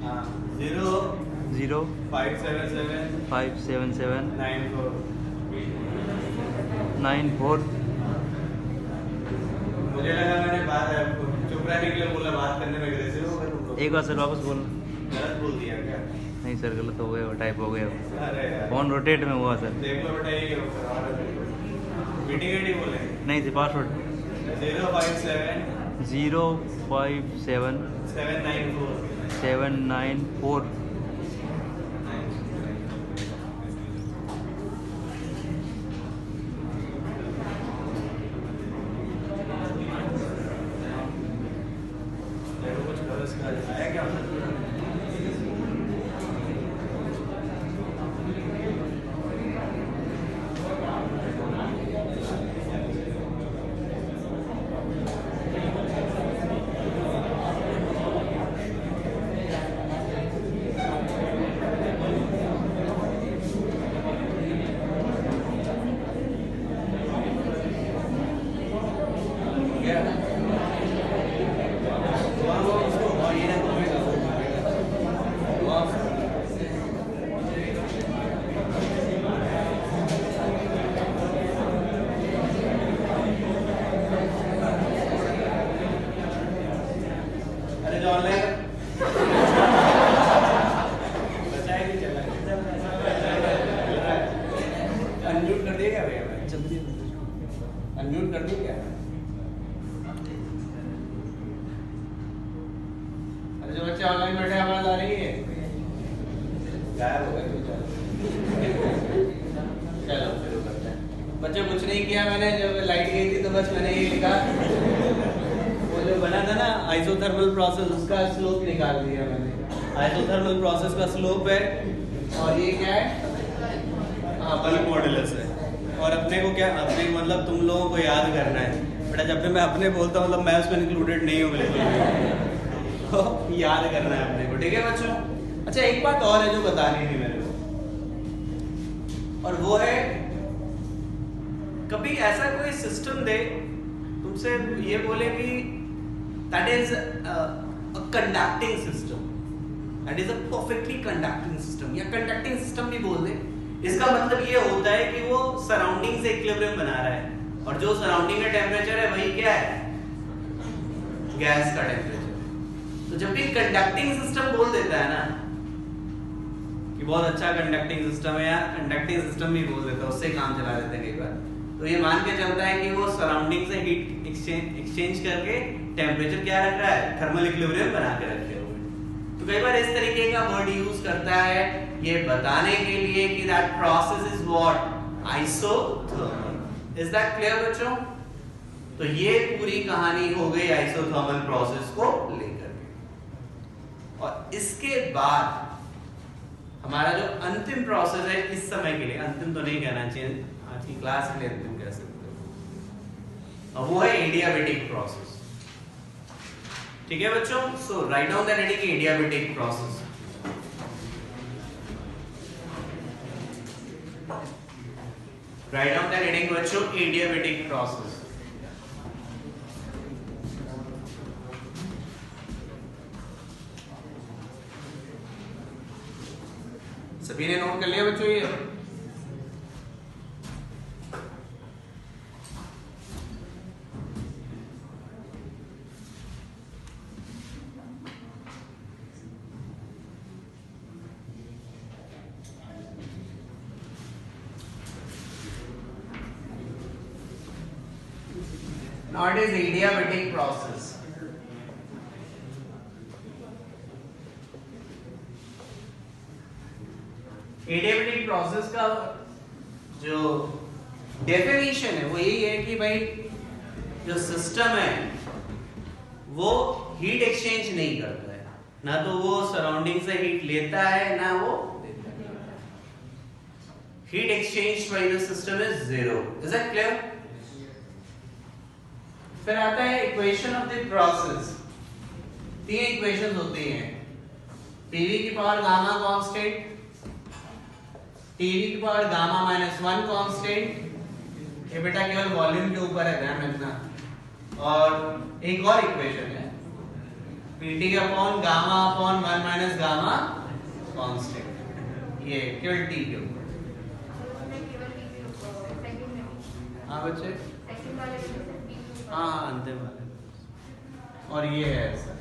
हाँ 0
0
577
577
94
94
मुझे लगा मैंने बात चुप रहने के लिए बोला, बात करने में अग्रेसिव हो गए तुम लोग।
एक बार सर वापस बोलना।
गलत बोल दिया क्या?
नहीं सर गलत हो गया, वो टाइप हो गया।
अरे यार
फोन रोटेट में हुआ सर।
देख लो बेटा, ये मीटिंग आईडी बोले
नहीं सर पासवर्ड
057
057
794
794
देखो कुछ गलत आया क्या? अरे जो ऑनलाइन बचाए नहीं चला, अनम्यूट कर दिया क्या भैया? जल्दी अनम्यूट कर दिया क्या? अरे जो बच्चे ऑनलाइन बैठे आवाज आ रही है, गायब हो गए। चलो शुरू करते हैं। बच्चे कुछ नहीं किया मैंने, जब लाइट गई थी तो बस मैंने ये लिखा, वो जो बना था ना आइसोथर्मल प्रोसेस, उसका स्लोप निकाल दिया मैंने। आइसोथर्मल प्रोसेस का स्लोप है, और ये क्या है? हाँ बल्क मॉडुलस है। और अपने को क्या, अपने मतलब तुम लोगों को याद करना है बेटा, जब भी मैं अपने बोलता हूँ मतलब मैं उसमें इंक्लूडेड नहीं हूँ बिल्कुल। तो याद करना है अपने को, ठीक है बच्चों? अच्छा एक बात और है जो बतानी थी मेरे को, और वो है कभी ऐसा कोई सिस्टम दे तुमसे ये बोले कि that is a conducting system, that is a perfectly conducting system, या कंडक्टिंग सिस्टम भी बोल दे। इसका मतलब ये होता है कि वो सराउंडिंग से इक्विलिब्रियम बना रहा है, और जो सराउंडिंग का टेम्परेचर है वही क्या है? गैस का टेम्परेचर। तो जब भी कंडक्टिंग सिस्टम बोल देता है ना कि बहुत अच्छा कंडक्टिंग सिस्टम है, या कंडक्टिंग सिस्टम भी बोल देता है, उससे काम चला देते हैं कई बार, तो ये मान के चलता है कि वो सराउंडिंग से हीट एक्सचेंज करके टेम्परेचर क्या रख रहा है? थर्मल इक्विलिब्रियम बना के रखे हुए। तो कई बार इस तरीके का वर्ड यूज करता है ये बताने के लिए कि that process is what? Isothermal. Is that clear बच्चों? तो ये पूरी कहानी हो गई आइसोथर्मल प्रोसेस को लेकर के। और इसके बाद हमारा जो अंतिम प्रोसेस है इस समय के लिए, अंतिम तो नहीं कहना चाहिए, आज की क्लास के लिए अंतिम कह सकते हो, और वो है एडियाबेटिक प्रोसेस। ठीक है बच्चों? So write down the heading adiabatic process. Write down the heading बच्चों एडियाबेटिक प्रोसेस। सभी ने नोट कर लिया बच्चों ये? Now it is adiabatic process. Adiabatic process का जो डेफिनेशन है वो यही है कि भाई जो सिस्टम है वो हीट एक्सचेंज नहीं करता है, ना तो वो सराउंडिंग से हीट लेता है ना वो देता है। Heat exchange by the system is zero. Is that clear? फिर आता है इक्वेशन ऑफ द प्रोसेस। तीन इक्वेशंस होती हैं, पीवी की पावर गामा कांस्टेंट, टीवी की पावर गामा माइनस 1 कांस्टेंट, ये बेटा केवल वॉल्यूम के ऊपर है, ध्यान रखना। और एक और इक्वेशन है PT upon gamma upon 1 minus gamma constant, ये केवल टी के ऊपर। हाँ बच्चे, हाँ अंतिम वाले। और ये है ऐसा,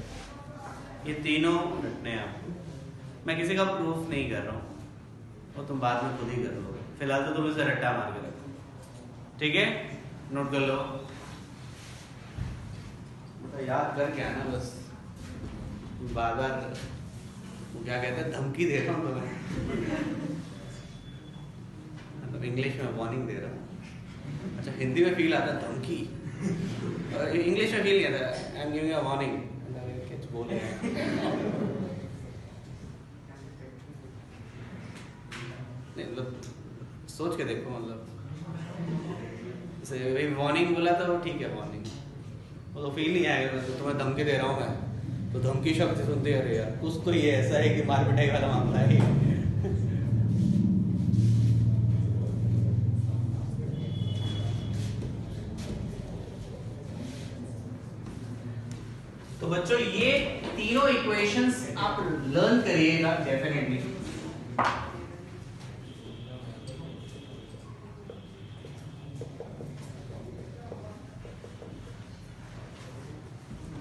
ये तीनों रटने हैं आपको। मैं किसी का प्रूफ नहीं कर रहा हूँ, वो तुम बाद में खुद ही कर लो। फिलहाल तो तुम इसे रट्टा मार के रखो, ठीक है? नोट कर लो, याद करके आना बस। बार बार क्या कहते हैं, धमकी दे रहा हूँ तुम्हें, मतलब इंग्लिश में वार्निंग दे रहा हूँ। अच्छा हिंदी में फील आता है धमकी, इंग्लिश में फील नहीं आता। I am giving a warning, कुछ बोले नहीं, मतलब सोच के देखो, मतलब जैसे वार्निंग बोला था वो ठीक है वार्निंग, वो तो फील नहीं आएगा। तो तुम्हें धमकी दे रहा हूँ मैं, तो धमकी शब्द सुनते अरे यार कुछ तो ये ऐसा है कि मार पिटाई वाला मामला है। तो बच्चों ये तीनों इक्वेशंस आप लर्न करिएगा डेफिनेटली।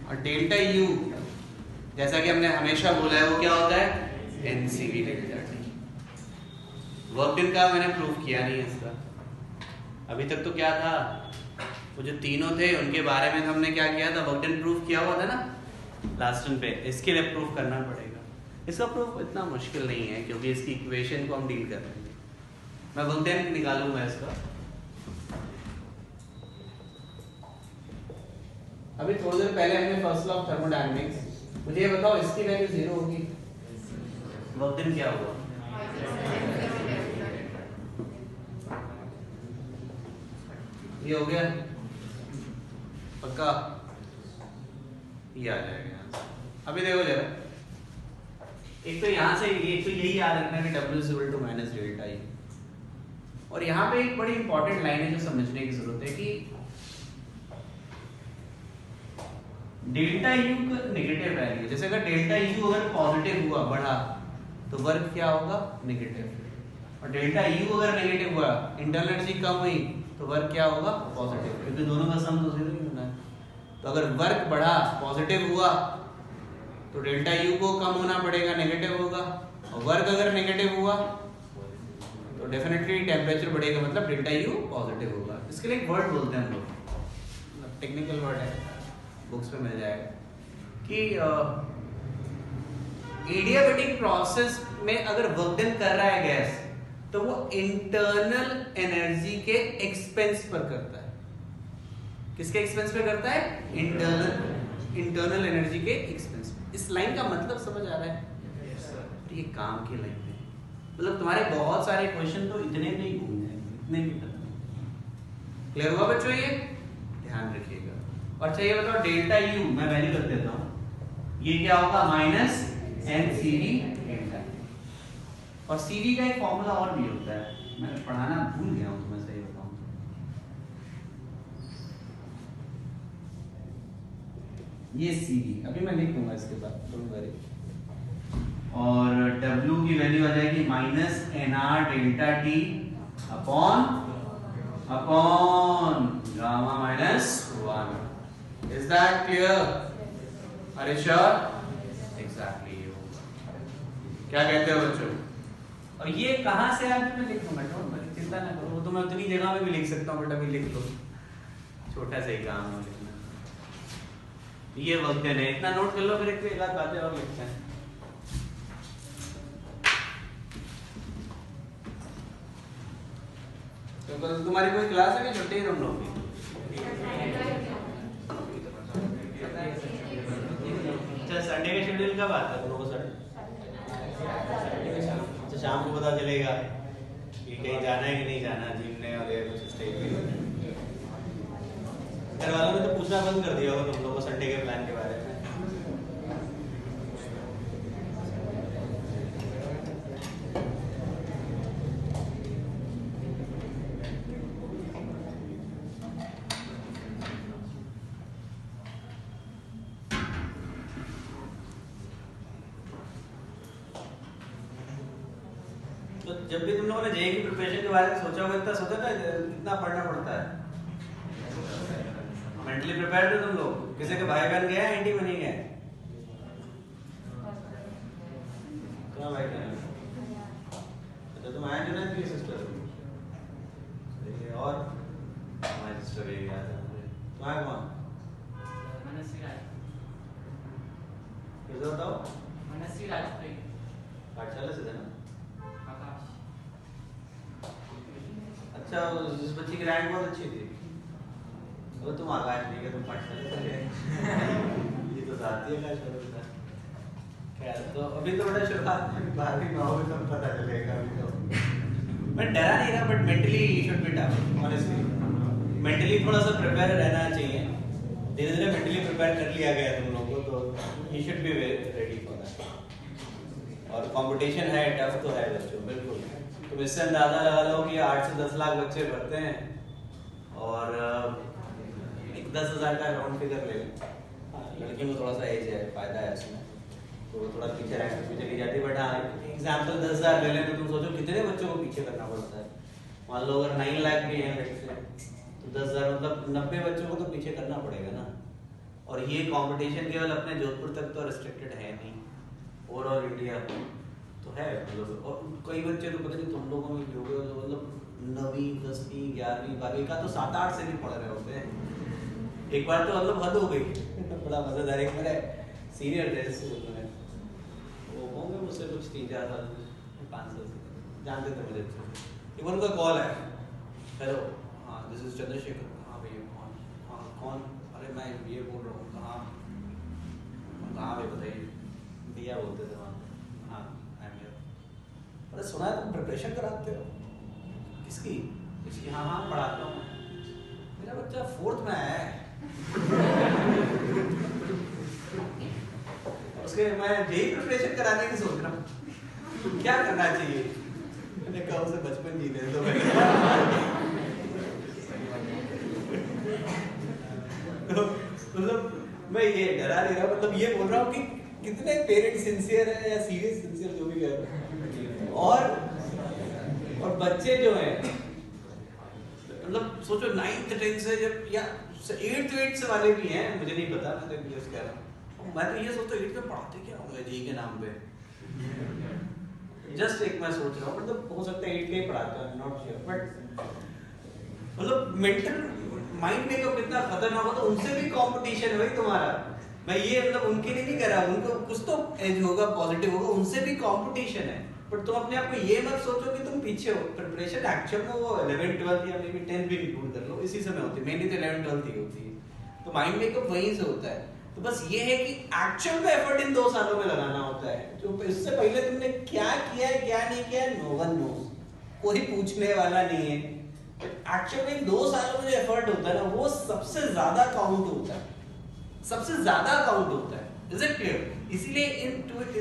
और डेल्टा यू जैसा कि हमने हमेशा बोला है वो क्या होता है, NCV delta T. Work done का मैंने प्रूफ किया नहीं है इसका अभी तक। तो क्या था, वो जो तीनों थे उनके बारे में हमने क्या किया था, वर्क डन प्रूफ किया हुआ था ना लास्ट टर्म पे। इसके लिए प्रूफ करना पड़ेगा। इसका प्रूफ इतना मुश्किल नहीं है क्योंकि इसकी इक्वेशन को हम डील कर लेंगे। मैं वर्क डन निकालूंगा इसका। अभी थोड़ी देर पहले हमने फर्स्ट लॉ ऑफ थर्मोडायनेमिक्स, मुझे ये बताओ इसकी वैल्यू 0 होगी, वर्क डन क्या होगा? ये हो गया पक्का, ये आ जाएगा। अभी देखो जरा, एक तो यहां से एक तो यही याद रखना कि W is equal to minus delta E. और यहाँ पे एक बड़ी इंपॉर्टेंट लाइन है जो समझने की जरूरत है कि डेल्टा यू का नेगेटिव वैल्यू, जैसे अगर डेल्टा यू अगर पॉजिटिव हुआ बढ़ा तो वर्क क्या होगा, नेगेटिव। और डेल्टा यू अगर नेगेटिव हुआ, इंटरनल एनर्जी कम हुई तो वर्क क्या होगा, पॉजिटिव, क्योंकि दोनों का सम तो 0 ही होना है। तो अगर वर्क बढ़ा पॉजिटिव हुआ तो डेल्टा यू को कम होना पड़ेगा, नेगेटिव होगा। और वर्क अगर नेगेटिव हुआ तो डेफिनेटली टेम्परेचर बढ़ेगा, मतलब डेल्टा यू पॉजिटिव होगा। इसके लिए एक वर्ड बोलते हैं हम लोग, टेक्निकल वर्ड है, बुक्स में मिल जाएगा, कि एडियाबैटिक प्रोसेस में अगर वर्क डन कर रहा है गैस तो वो इंटरनल एनर्जी के एक्सपेंस पर करता है। किसके एक्सपेंस पे करता है, इंटरनल एनर्जी के एक्सपेंस पे। इस लाइन का मतलब समझ आ रहा है? ये काम की लाइन है, मतलब तुम्हारे बहुत सारे क्वेश्चन तो इतने में ही घूम जाएंगे, इतने भी खत्म। क्लियर हुआ बच्चों? ये ध्यान रखिएगा। और अच्छा ये बताओ डेल्टा यू मैं वैल्यू रख देता हूँ, ये क्या होगा, minus n C V delta. और सीवी का एक फॉर्मूला और भी होता है, मैं पढ़ाना भूल गया हूँ तुम्हें, सही बताऊं। ये सीवी अभी मैं लिख दूंगा इसके बाद, डोंट वरी। और W की वैल्यू आ जाएगी minus n R delta T upon gamma minus 1। Is that clear? अरे श्योर, एग्जैक्टली ये होगा। क्या कहते हो बच्चों? और ये कहां से आया मैं लिख दूंगा, चिंता ना करो, वो तो मैं उतनी जगह में भी लिख सकता हूँ, बट अभी लिख लो, छोटा सा ही काम है लिखना। ये वर्क डन है, इतना नोट कर लो, फिर एक आध बातें और लिखते हैं। तो तुम्हारी कोई क्लास है कि छुट्टी है तुम लोग की? अच्छा संडे का शेड्यूल शेड्यूल कब आता है तुम लोगों का? अच्छा शाम को पता चलेगा कि कहीं जाना है कि नहीं जाना, जिमने और कुछ इस टाइप के। घर वालों ने तो पूछना बंद कर दिया होगा तुम लोगों को संडे के प्लान के बारे में। तो जब भी तुम लोगों ने जेईई की प्रिपरेशन के बारे में सोचा होगा, इतना सोचा था कितना पढ़ना पड़ता है? मेंटली प्रिपेयर थे तुम लोग? किसी के भाई बहन गए एनडी में नहीं गए? क्या भाई बहन? अच्छा तुम आए जो ना तेरी सिस्टर और हमारी सिस्टर भी गया था। तुम आए कौन? फिर से बताओ। पाठशाला से थे ना? अच्छा जिस बच्ची की रैंक बहुत अच्छी थी वो तुम आकाश नहीं गए, तुम पाठशाला से गए। ये तो साथी है आकाश वालों का। खैर तो अभी तो बड़ा शुरुआत में 12वीं में होगी तो पता चलेगा। अभी तो मैं डरा नहीं रहा, but mentally should be tough honestly. Mentally थोड़ा सा प्रिपेयर रहना चाहिए। धीरे धीरे मेंटली प्रिपेयर कर लिया गया तुम लोगों को, तो you should be ready for that. और कंपटीशन है, टफ तो है बच्चों, बिल्कुल। तुम इससे अंदाजा लगा लो कि 8 से 10 लाख बच्चे पढ़ते हैं और 10,000 का राउंड फिगर ले लें। लड़कियों को थोड़ा सा एज है, फायदा है इसमें, तो वो थोड़ा पीछे रैंक में चली जाती है। बट हाँ एग्जाम्पल 10,000 ले लें तो तुम सोचो कितने बच्चों को पीछे करना पड़ता है। मान लो अगर 9 लाख भी हैं लेट से, तो 10,000 मतलब 90 बच्चों को तो पीछे करना पड़ेगा ना। और ये कंपटीशन केवल अपने जोधपुर तक तो रिस्ट्रिक्टेड है नहीं, ओवरऑल इंडिया तो है। मतलब और कई बच्चे तो पता नहीं तुम लोगों में जो मतलब 9वीं 10वीं 11वीं 12वीं का तो 7-8 से भी पढ़ रहे होते हैं। एक बार तो मतलब हद हो गई। बड़ा मजेदार, एक मेरे सीनियर थे स्कूल में, वो होंगे मुझसे कुछ 3-4 साल 5 साल से जानते थे मुझे। एक बार उनका कॉल है, हेलो हाँ दिस इज चंद्रशेखर। हाँ भैया कौन? हाँ कौन? अरे मैं ये बोल रहा हूँ। कहाँ भाई बताइए। भैया बोलते थे वहाँ। हाँ आई एम हियर। अरे सुना है तुम प्रिपरेशन कराते हो? किसकी? इसकी? हाँ हाँ पढ़ाता हूँ। मेरा बच्चा 4th में है। उसके मैं जेईई प्रिपरेशन कराने की सोच रहा हूँ, क्या करना चाहिए? मैंने कहा उसे बचपन जीने दो। मतलब मैं ये डरा नहीं रहा, मतलब ये बोल रहा हूँ कि कितने पेरेंट्स सिंसियर है या सीरियस सिंसियर जो भी कह रहे हैं। और बच्चे जो हैं मतलब सोचो 9th 10th से जब या 8th 8th से वाले भी हैं, मुझे नहीं पता, मैं तो जस्ट कह रहा हूँ। मैं तो ये सोचता हूँ 8th में पढ़ाते क्या होंगे जेईई के नाम पे। जस्ट एक मैं सोच रहा हूँ, मतलब हो सकता है 8th के ही पढ़ाते हैं, नॉट श्योर। बट मतलब मेंटल माइंड मेकअप कितना खतरनाक हो, तो उनसे भी कंपटीशन है भाई तुम्हारा। मैं ये मतलब उनके लिए नहीं कह रहा, उनको कुछ तो एज होगा, पॉजिटिव होगा, उनसे भी कंपटीशन है। बट तुम अपने आप को ये मत सोचो कि तुम पीछे हो। प्रिपरेशन एक्चुअल में वो 11th 12th या मे बी 10th भी इंक्लूड कर लो, इसी समय होती है। मेनली तो 11th 12th ही होती है। तो माइंड मेकअप वहीं से होता है। तो बस ये है कि एक्चुअल में एफर्ट इन 2 सालों में लगाना होता है। जो इससे पहले तुमने क्या किया है क्या नहीं किया, नो वन नोस, कोई पूछने वाला नहीं है। एक्चुअल में 2 सालों में जो एफर्ट होता है ना, वो सबसे ज्यादा काउंट होता है, सबसे ज्यादा काउंट होता है। Is it clear? इसीलिए इन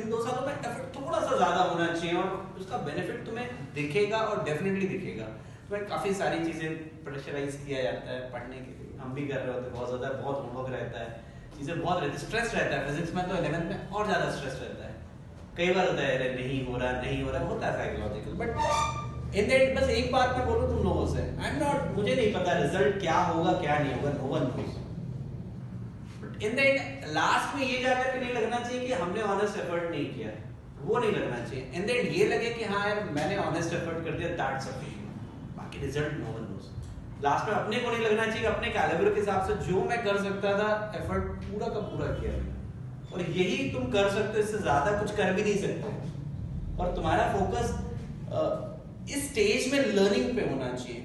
2 सालों में एफर्ट थोड़ा सा ज्यादा होना चाहिए और उसका बेनिफिट तुम्हें दिखेगा और डेफिनेटली दिखेगा। तुम्हें काफी सारी चीजें प्रेशराइज किया जाता है पढ़ने के लिए, हम भी कर रहे होते हैं बहुत ज्यादा, बहुत होमवर्क रहता है, चीजें बहुत रहती है, स्ट्रेस रहता है। फिजिक्स में तो 11th में और ज्यादा स्ट्रेस रहता है। कई बार होता है अरे नहीं हो रहा होता है साइकोलॉजिकल। बट इन दैट बस एक बात मैं बोलूं तुम लोगों से, आई एम नॉट, मुझे नहीं पता रिजल्ट क्या होगा क्या नहीं होगा, no one knows. In that last में ये जाकर के नहीं लगना चाहिए कि हमने ऑनेस्ट एफर्ट नहीं किया, वो नहीं लगना चाहिए। इन दैट ये लगे कि हाँ यार मैंने ऑनेस्ट एफर्ट कर दिया, दैट्स सफिशिएंट, बाकी result no one knows. Last में अपने को नहीं लगना चाहिए, अपने कैलिबर के हिसाब से जो मैं कर सकता था एफर्ट पूरा का पूरा किया, और यही तुम कर सकते हो, इससे ज्यादा कुछ कर भी नहीं सकते। और तुम्हारा फोकस इस स्टेज में लर्निंग पे होना चाहिए।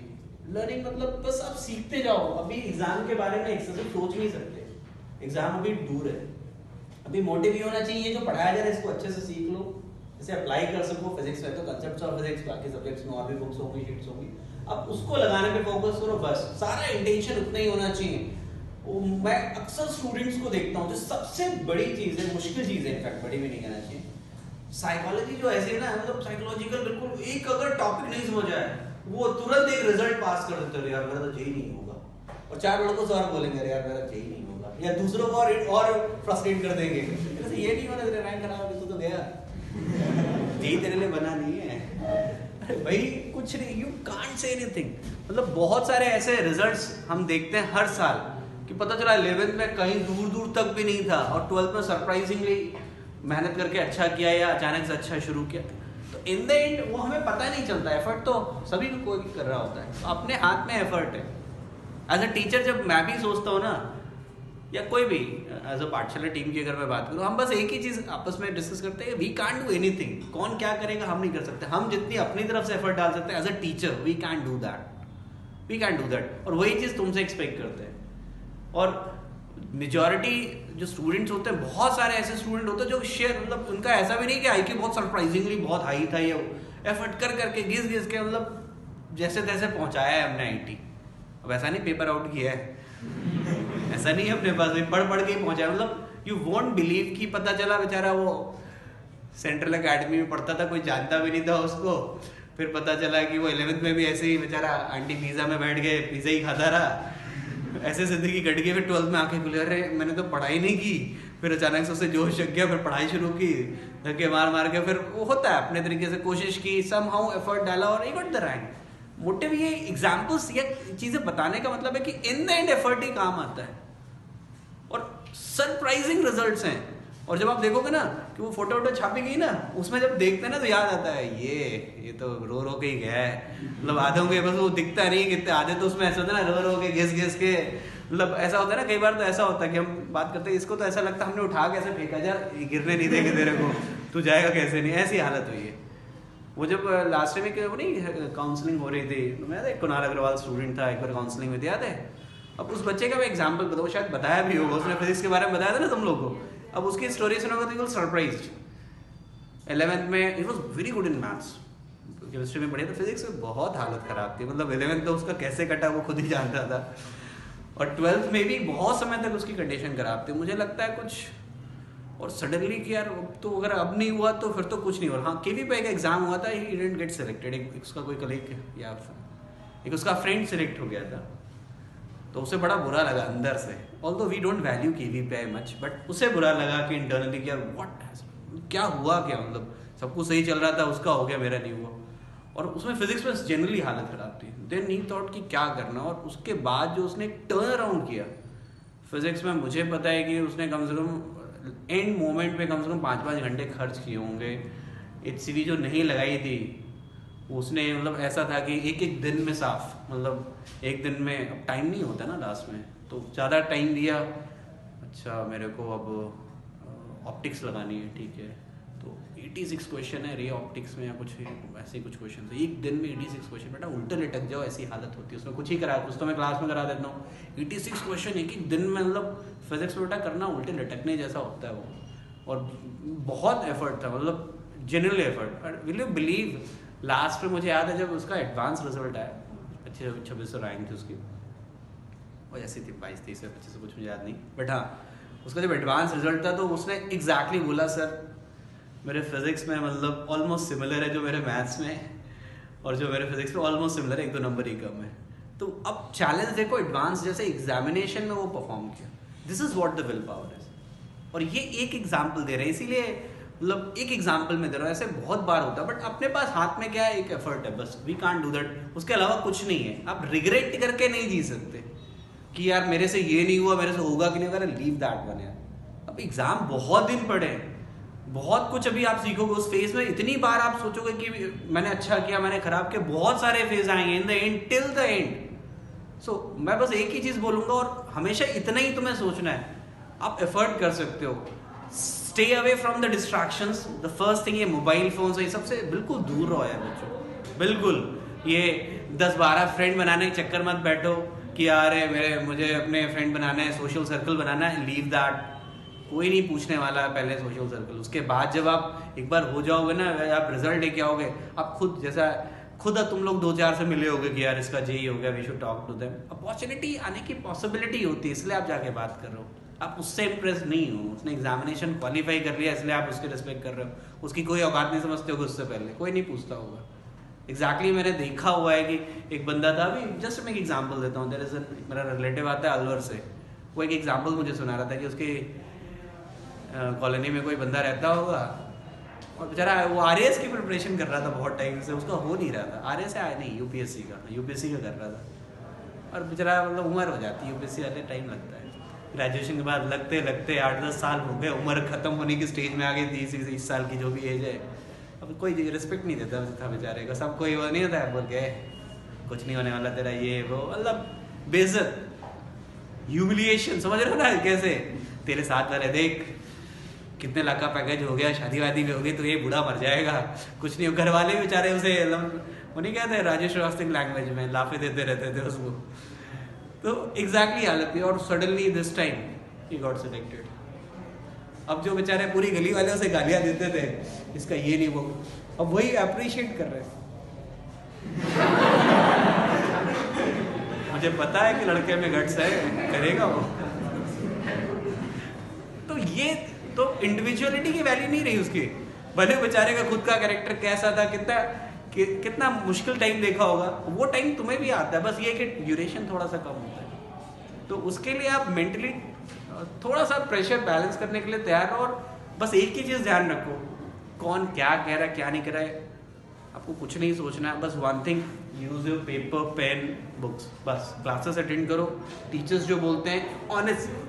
लर्निंग मतलब बस आप सीखते जाओ। अभी एग्जाम के बारे में एक्सेसिव सोच नहीं सकते, एग्जाम अभी दूर है। अभी मोटिव ये होना चाहिए, ये जो पढ़ाया जा रहा है इसको अच्छे से सीख लो, इसे अप्लाई कर सको। फिजिक्स में तो कंसेप्ट्स ऑफ फिजिक्स, बाकी सब्जेक्ट्स में और भी बुक्स होंगी, शीट्स होंगी, अब उसको लगाने पे फोकस करो बस। सारा इंटेंशन उतना ही होना चाहिए। मैं अक्सर स्टूडेंट्स को देखता हूँ, जो सबसे बड़ी चीज़ है, मुश्किल चीज़ है, इनफैक्ट बड़ी भी नहीं कहना चाहिए, साइकोलॉजी जो ऐसी है ना, मतलब साइकोलॉजिकल बिल्कुल एक अगर टॉपिक नहीं समझ आए वो तुरंत एक रिजल्ट पास कर देते हैं, यार मेरा तो जेई नहीं होगा, और 4 लड़कों से और बोलेंगे यार मेरा जेई नहीं होगा, या दूसरों को और फ्रस्ट्रेट कर देंगे, ये नहीं होना तेरा रैंक खराब है, तो गया जेई तेरे लिए बना नहीं है भाई, कुछ नहीं, यू कांट से एनीथिंग। मतलब बहुत सारे ऐसे रिजल्ट्स हम देखते हैं हर साल कि पता चला 11th में कहीं दूर दूर तक भी नहीं था, और 12th में सरप्राइजिंगली मेहनत करके अच्छा किया या अचानक से अच्छा शुरू किया। तो इन द एंड वो हमें पता नहीं चलता, एफर्ट तो सभी को कोई भी कर रहा होता है, तो अपने हाथ में एफर्ट है। एज अ टीचर जब मैं भी सोचता हूँ ना, या कोई भी एज अ पाठशाला टीम की अगर मैं बात करूँ, हम बस एक ही चीज़ आपस में डिस्कस करते हैं, वी कांट डू एनीथिंग, कौन क्या करेगा हम नहीं कर सकते, हम जितनी अपनी तरफ से एफर्ट डाल सकते हैं as a teacher, we can do that, और वही चीज़ तुमसे एक्सपेक्ट करते हैं। और मेजॉरिटी जो स्टूडेंट्स होते हैं, बहुत सारे ऐसे स्टूडेंट होते हैं जो शेयर, मतलब उनका ऐसा भी नहीं कि आईक्यू बहुत सरप्राइजिंगली बहुत हाई था, ये एफर्ट कर करके घिस के मतलब जैसे तैसे पहुंचाया है हमने आईटी। अब ऐसा नहीं पेपर आउट किया है, ऐसा नहीं है अपने पास भी पढ़ के ही पहुंचा, मतलब यू वोंट बिलीव कि पता चला बेचारा वो सेंट्रल अकेडमी में पढ़ता था, कोई जानता भी नहीं था उसको, फिर पता चला कि वो 11th में भी ऐसे ही बेचारा आंटी पिज़्ज़ा में बैठ गए, पिज़्ज़ा ही खाता रहा, ऐसे जिंदगी कट गई। फिर 12th में आंखें खुले, अरे मैंने तो पढ़ाई नहीं की, फिर अचानक से उसे जोश जग गया, फिर पढ़ाई शुरू की, धक्के मार के, फिर वो होता है अपने तरीके से कोशिश की, समहाउ एफर्ट डाला और he got the rank. Motive ये एग्जाम्पल्स या चीजें बताने का मतलब है कि इन द एंड एफर्ट ही काम आता है, और सरप्राइजिंग रिजल्ट्स हैं। और जब आप देखोगे ना कि वो फोटो छापी गई ना, उसमें जब देखते हैं ना तो याद आता है ये तो रो के ही गया है, मतलब आधों के बस वो दिखता नहीं, कितने आधे तो उसमें ऐसा होता है ना, रो के घिस के, मतलब ऐसा होता है ना, कई बार तो ऐसा होता है कि हम बात करते हैं, इसको तो ऐसा लगता है हमने उठा के ऐसे फेंका, यार गिरने नहीं देंगे तेरे को, तू जाएगा कैसे नहीं, ऐसी हालत हुई है। वो जब लास्ट टाइम एक वो नहीं काउंसलिंग हो रही थी, मैं एक कुणाल अग्रवाल स्टूडेंट था, एक बार काउंसलिंग में याद है। अब उस बच्चे का मैं एग्जाम्पल बताऊँ, शायद बताया भी होगा, उसने फिजिक्स के बारे में बताया था ना तुम लोग को। अब उसकी स्टोरी सुनोगे तो यू विल सरप्राइज्ड। 11th में it was very good in maths, chemistry में पढ़े तो फिजिक्स में बहुत हालत खराब थी, मतलब 11th तो उसका कैसे कटा वो खुद ही जानता था, और 12th में भी बहुत समय तक उसकी कंडीशन खराब थी। मुझे लगता है कुछ, और सडनली कि यार तो अगर अब नहीं हुआ तो फिर तो कुछ नहीं हुआ। हाँ, KVPI का एग्जाम हुआ था, ही डिडंट गेट सिलेक्टेड, एक उसका कोई कलीग या एक उसका फ्रेंड सिलेक्ट हो गया था, तो उसे बड़ा बुरा लगा अंदर से, although we don't value KVPI much, but उसे बुरा लगा कि इंटरनली कि यार व्हाट क्या हुआ, क्या मतलब सब कुछ सही चल रहा था, उसका हो गया मेरा नहीं हुआ। और उसमें फिजिक्स में जनरली हालत खराब थी, देन ही थॉट कि क्या करना, और उसके बाद जो उसने टर्न अराउंड किया फिजिक्स में, मुझे पता है कि उसने कम से कम एंड मोमेंट पे कम से कम 5-5 घंटे खर्च किए होंगे। HCV जो नहीं लगाई थी उसने, मतलब ऐसा था कि एक दिन में साफ, मतलब एक दिन में, अब टाइम नहीं होता ना लास्ट में, तो ज़्यादा टाइम दिया, अच्छा मेरे को अब ऑप्टिक्स लगानी है, ठीक है, तो 86 क्वेश्चन है रे ऑप्टिक्स में या कुछ ऐसे कुछ क्वेश्चन, एक दिन में 86 क्वेश्चन, बेटा उल्टे लटक जाओ ऐसी हालत होती है उसमें, कुछ ही करा, कुछ तो मैं क्लास में करा देता हूँ, 86 क्वेश्चन एक दिन में, मतलब फिजिक्स में बेटा करना उल्टे लटकने जैसा होता है वो, और बहुत एफर्ट था, मतलब genuinely effort. Will you believe last में मुझे याद है जब उसका एडवांस रिजल्ट आया, 2600 रैंक थी उसकी, और ऐसी थी 22-23 या 25, कुछ मुझे याद नहीं, बट हाँ उसका जब एडवांस रिजल्ट था तो उसने एग्जैक्टली बोला, सर मेरे फिजिक्स में मतलब ऑलमोस्ट सिमिलर है जो मेरे मैथ्स में, और जो मेरे फिजिक्स में ऑलमोस्ट सिमिलर है, 1-2 नंबर ही कम है। तो अब चैलेंज देखो, एडवांस जैसे एग्जामिनेशन में वो परफॉर्म किया, this is what the will power is. और ये एक एग्जाम्पल दे रहे हैं, इसीलिए मतलब एक एग्जाम्पल में दे रहा हूँ, ऐसे बहुत बार होता है, बट अपने पास हाथ में क्या है, एक एफर्ट है बस, वी कांट डू दैट, उसके अलावा कुछ नहीं है। आप रिग्रेट करके नहीं जी सकते कि यार मेरे से ये नहीं हुआ, मेरे से होगा कि नहीं होगा, लीव दैट वन यार। अब एग्जाम बहुत दिन पड़े, बहुत कुछ अभी आप सीखोगे उस फेज में, इतनी बार आप सोचोगे कि मैंने अच्छा किया, मैंने खराब किया, बहुत सारे फेज आएंगे in the end, till the end. So मैं बस एक ही चीज बोलूंगा, और हमेशा इतना ही तुम्हें सोचना है, आप एफर्ट कर सकते हो, stay away from the distractions. The first thing, ये मोबाइल फोन से सबसे बिल्कुल दूर रहो यार बच्चों, बिल्कुल। ये 10-12 फ्रेंड बनाने के चक्कर मत बैठो कि यार मुझे अपने फ्रेंड बनाना है, सोशल सर्कल बनाना है, लीव दैट। कोई नहीं पूछने वाला है पहले सोशल सर्कल। उसके बाद जब आप एक बार हो जाओगे ना, आप रिजल्ट लेके आओगे, आप खुद जैसा खुद तुम लोग 2-4 से मिले होगे कि यार इसका जेई हो गया, we should talk to them. Opportunity आने की पॉसिबिलिटी होती है, इसलिए आप जाके बात कर रहे हो। आप उससे इम्प्रेस नहीं हो, उसने एग्जामिनेशन क्वालिफाई कर लिया इसलिए आप उसके रिस्पेक्ट कर रहे हो। उसकी कोई औकात नहीं समझते हो उससे पहले, कोई नहीं पूछता होगा। एग्जैक्टली मैंने देखा हुआ है कि एक बंदा था, अभी जस्ट मैं एक एग्जाम्पल देता हूँ। देयर इज मेरा रिलेटिव आता है अलवर से, वो एक एग्जाम्पल मुझे सुना रहा था कि उसके कॉलोनी में कोई बंदा रहता होगा और बेचारा वो आरएएस की प्रिपरेशन कर रहा था बहुत टाइम से, उसका हो नहीं रहा था। आरएएस है नहीं, यूपीएससी का कर रहा था। और बेचारा मतलब उम्र हो जाती है, यूपीएससी वाले टाइम लगता है। ग्रेजुएशन के बाद लगते 8-10 साल हो गए, उम्र खत्म होने की स्टेज में आ गई, 30-30 साल की जो भी एज है। अब कोई रिस्पेक्ट नहीं देता था बेचारे का, सब कोई वो नहीं होता है बोल के कुछ नहीं होने वाला तेरा, ये वो, मतलब बेइज्जत, ह्यूमिलिएशन, समझ रहे हो ना कैसे। तेरे साथ वाले देख कितने लाख का पैकेज हो गया, शादी वादी भी हो गई, तो ये बूढ़ा मर जाएगा, कुछ नहीं। घर वाले बेचारे उसे वो नहीं कहते राजेश श्रीवास्तव लैंग्वेज में लाफे देते रहते थे उसको। तो एग्जैक्टली हालत थी। और suddenly this time he got selected. अब जो बेचारे पूरी गली वाले उसे गालियां देते थे, इसका ये नहीं वो, अब वही अप्रिशिएट कर रहे हैं। मुझे पता है कि लड़के में गट्स है, करेगा वो। तो ये तो इंडिविजुअलिटी की वैल्यू नहीं रही उसकी। भले बेचारे का खुद का कैरेक्टर कैसा था, कितना मुश्किल टाइम देखा होगा, वो टाइम तुम्हें भी आता है, बस ये कि ड्यूरेशन थोड़ा सा कम होता है। तो उसके लिए आप मेंटली थोड़ा सा प्रेशर बैलेंस करने के लिए तैयार हो। और बस एक ही चीज़ ध्यान रखो, कौन क्या कह रहा है क्या नहीं कह रहा है, आपको कुछ नहीं सोचना है। बस one thing, use your paper pen books, बस क्लासेस अटेंड करो, टीचर्स जो बोलते हैं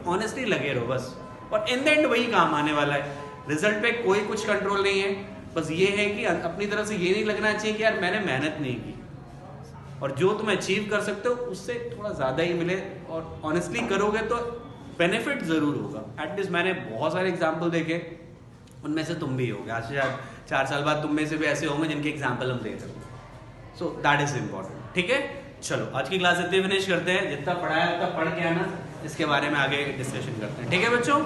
ऑनेस्टली लगे रहो बस। और इन द एंड वही काम आने वाला है। रिजल्ट पे कोई कुछ कंट्रोल नहीं है, बस ये है कि अपनी तरफ से ये नहीं लगना चाहिए कि यार मैंने मेहनत नहीं की, और जो तुम अचीव कर सकते हो उससे थोड़ा ज़्यादा ही मिले। और ऑनेस्टली करोगे तो बेनिफिट ज़रूर होगा। एटलीस्ट मैंने बहुत सारे एग्जाम्पल देखे, उनमें से तुम भी होगे। आज से 4 साल बाद तुम में से भी ऐसे होंगे जिनके एग्जाम्पल हम दे रहे हो। So that is important. ठीक है, चलो आज की क्लास इतनी फिनिश करते हैं। जितना पढ़ाया उतना पढ़ के आना, इसके बारे में आगे डिस्कशन करते हैं। ठीक है बच्चों।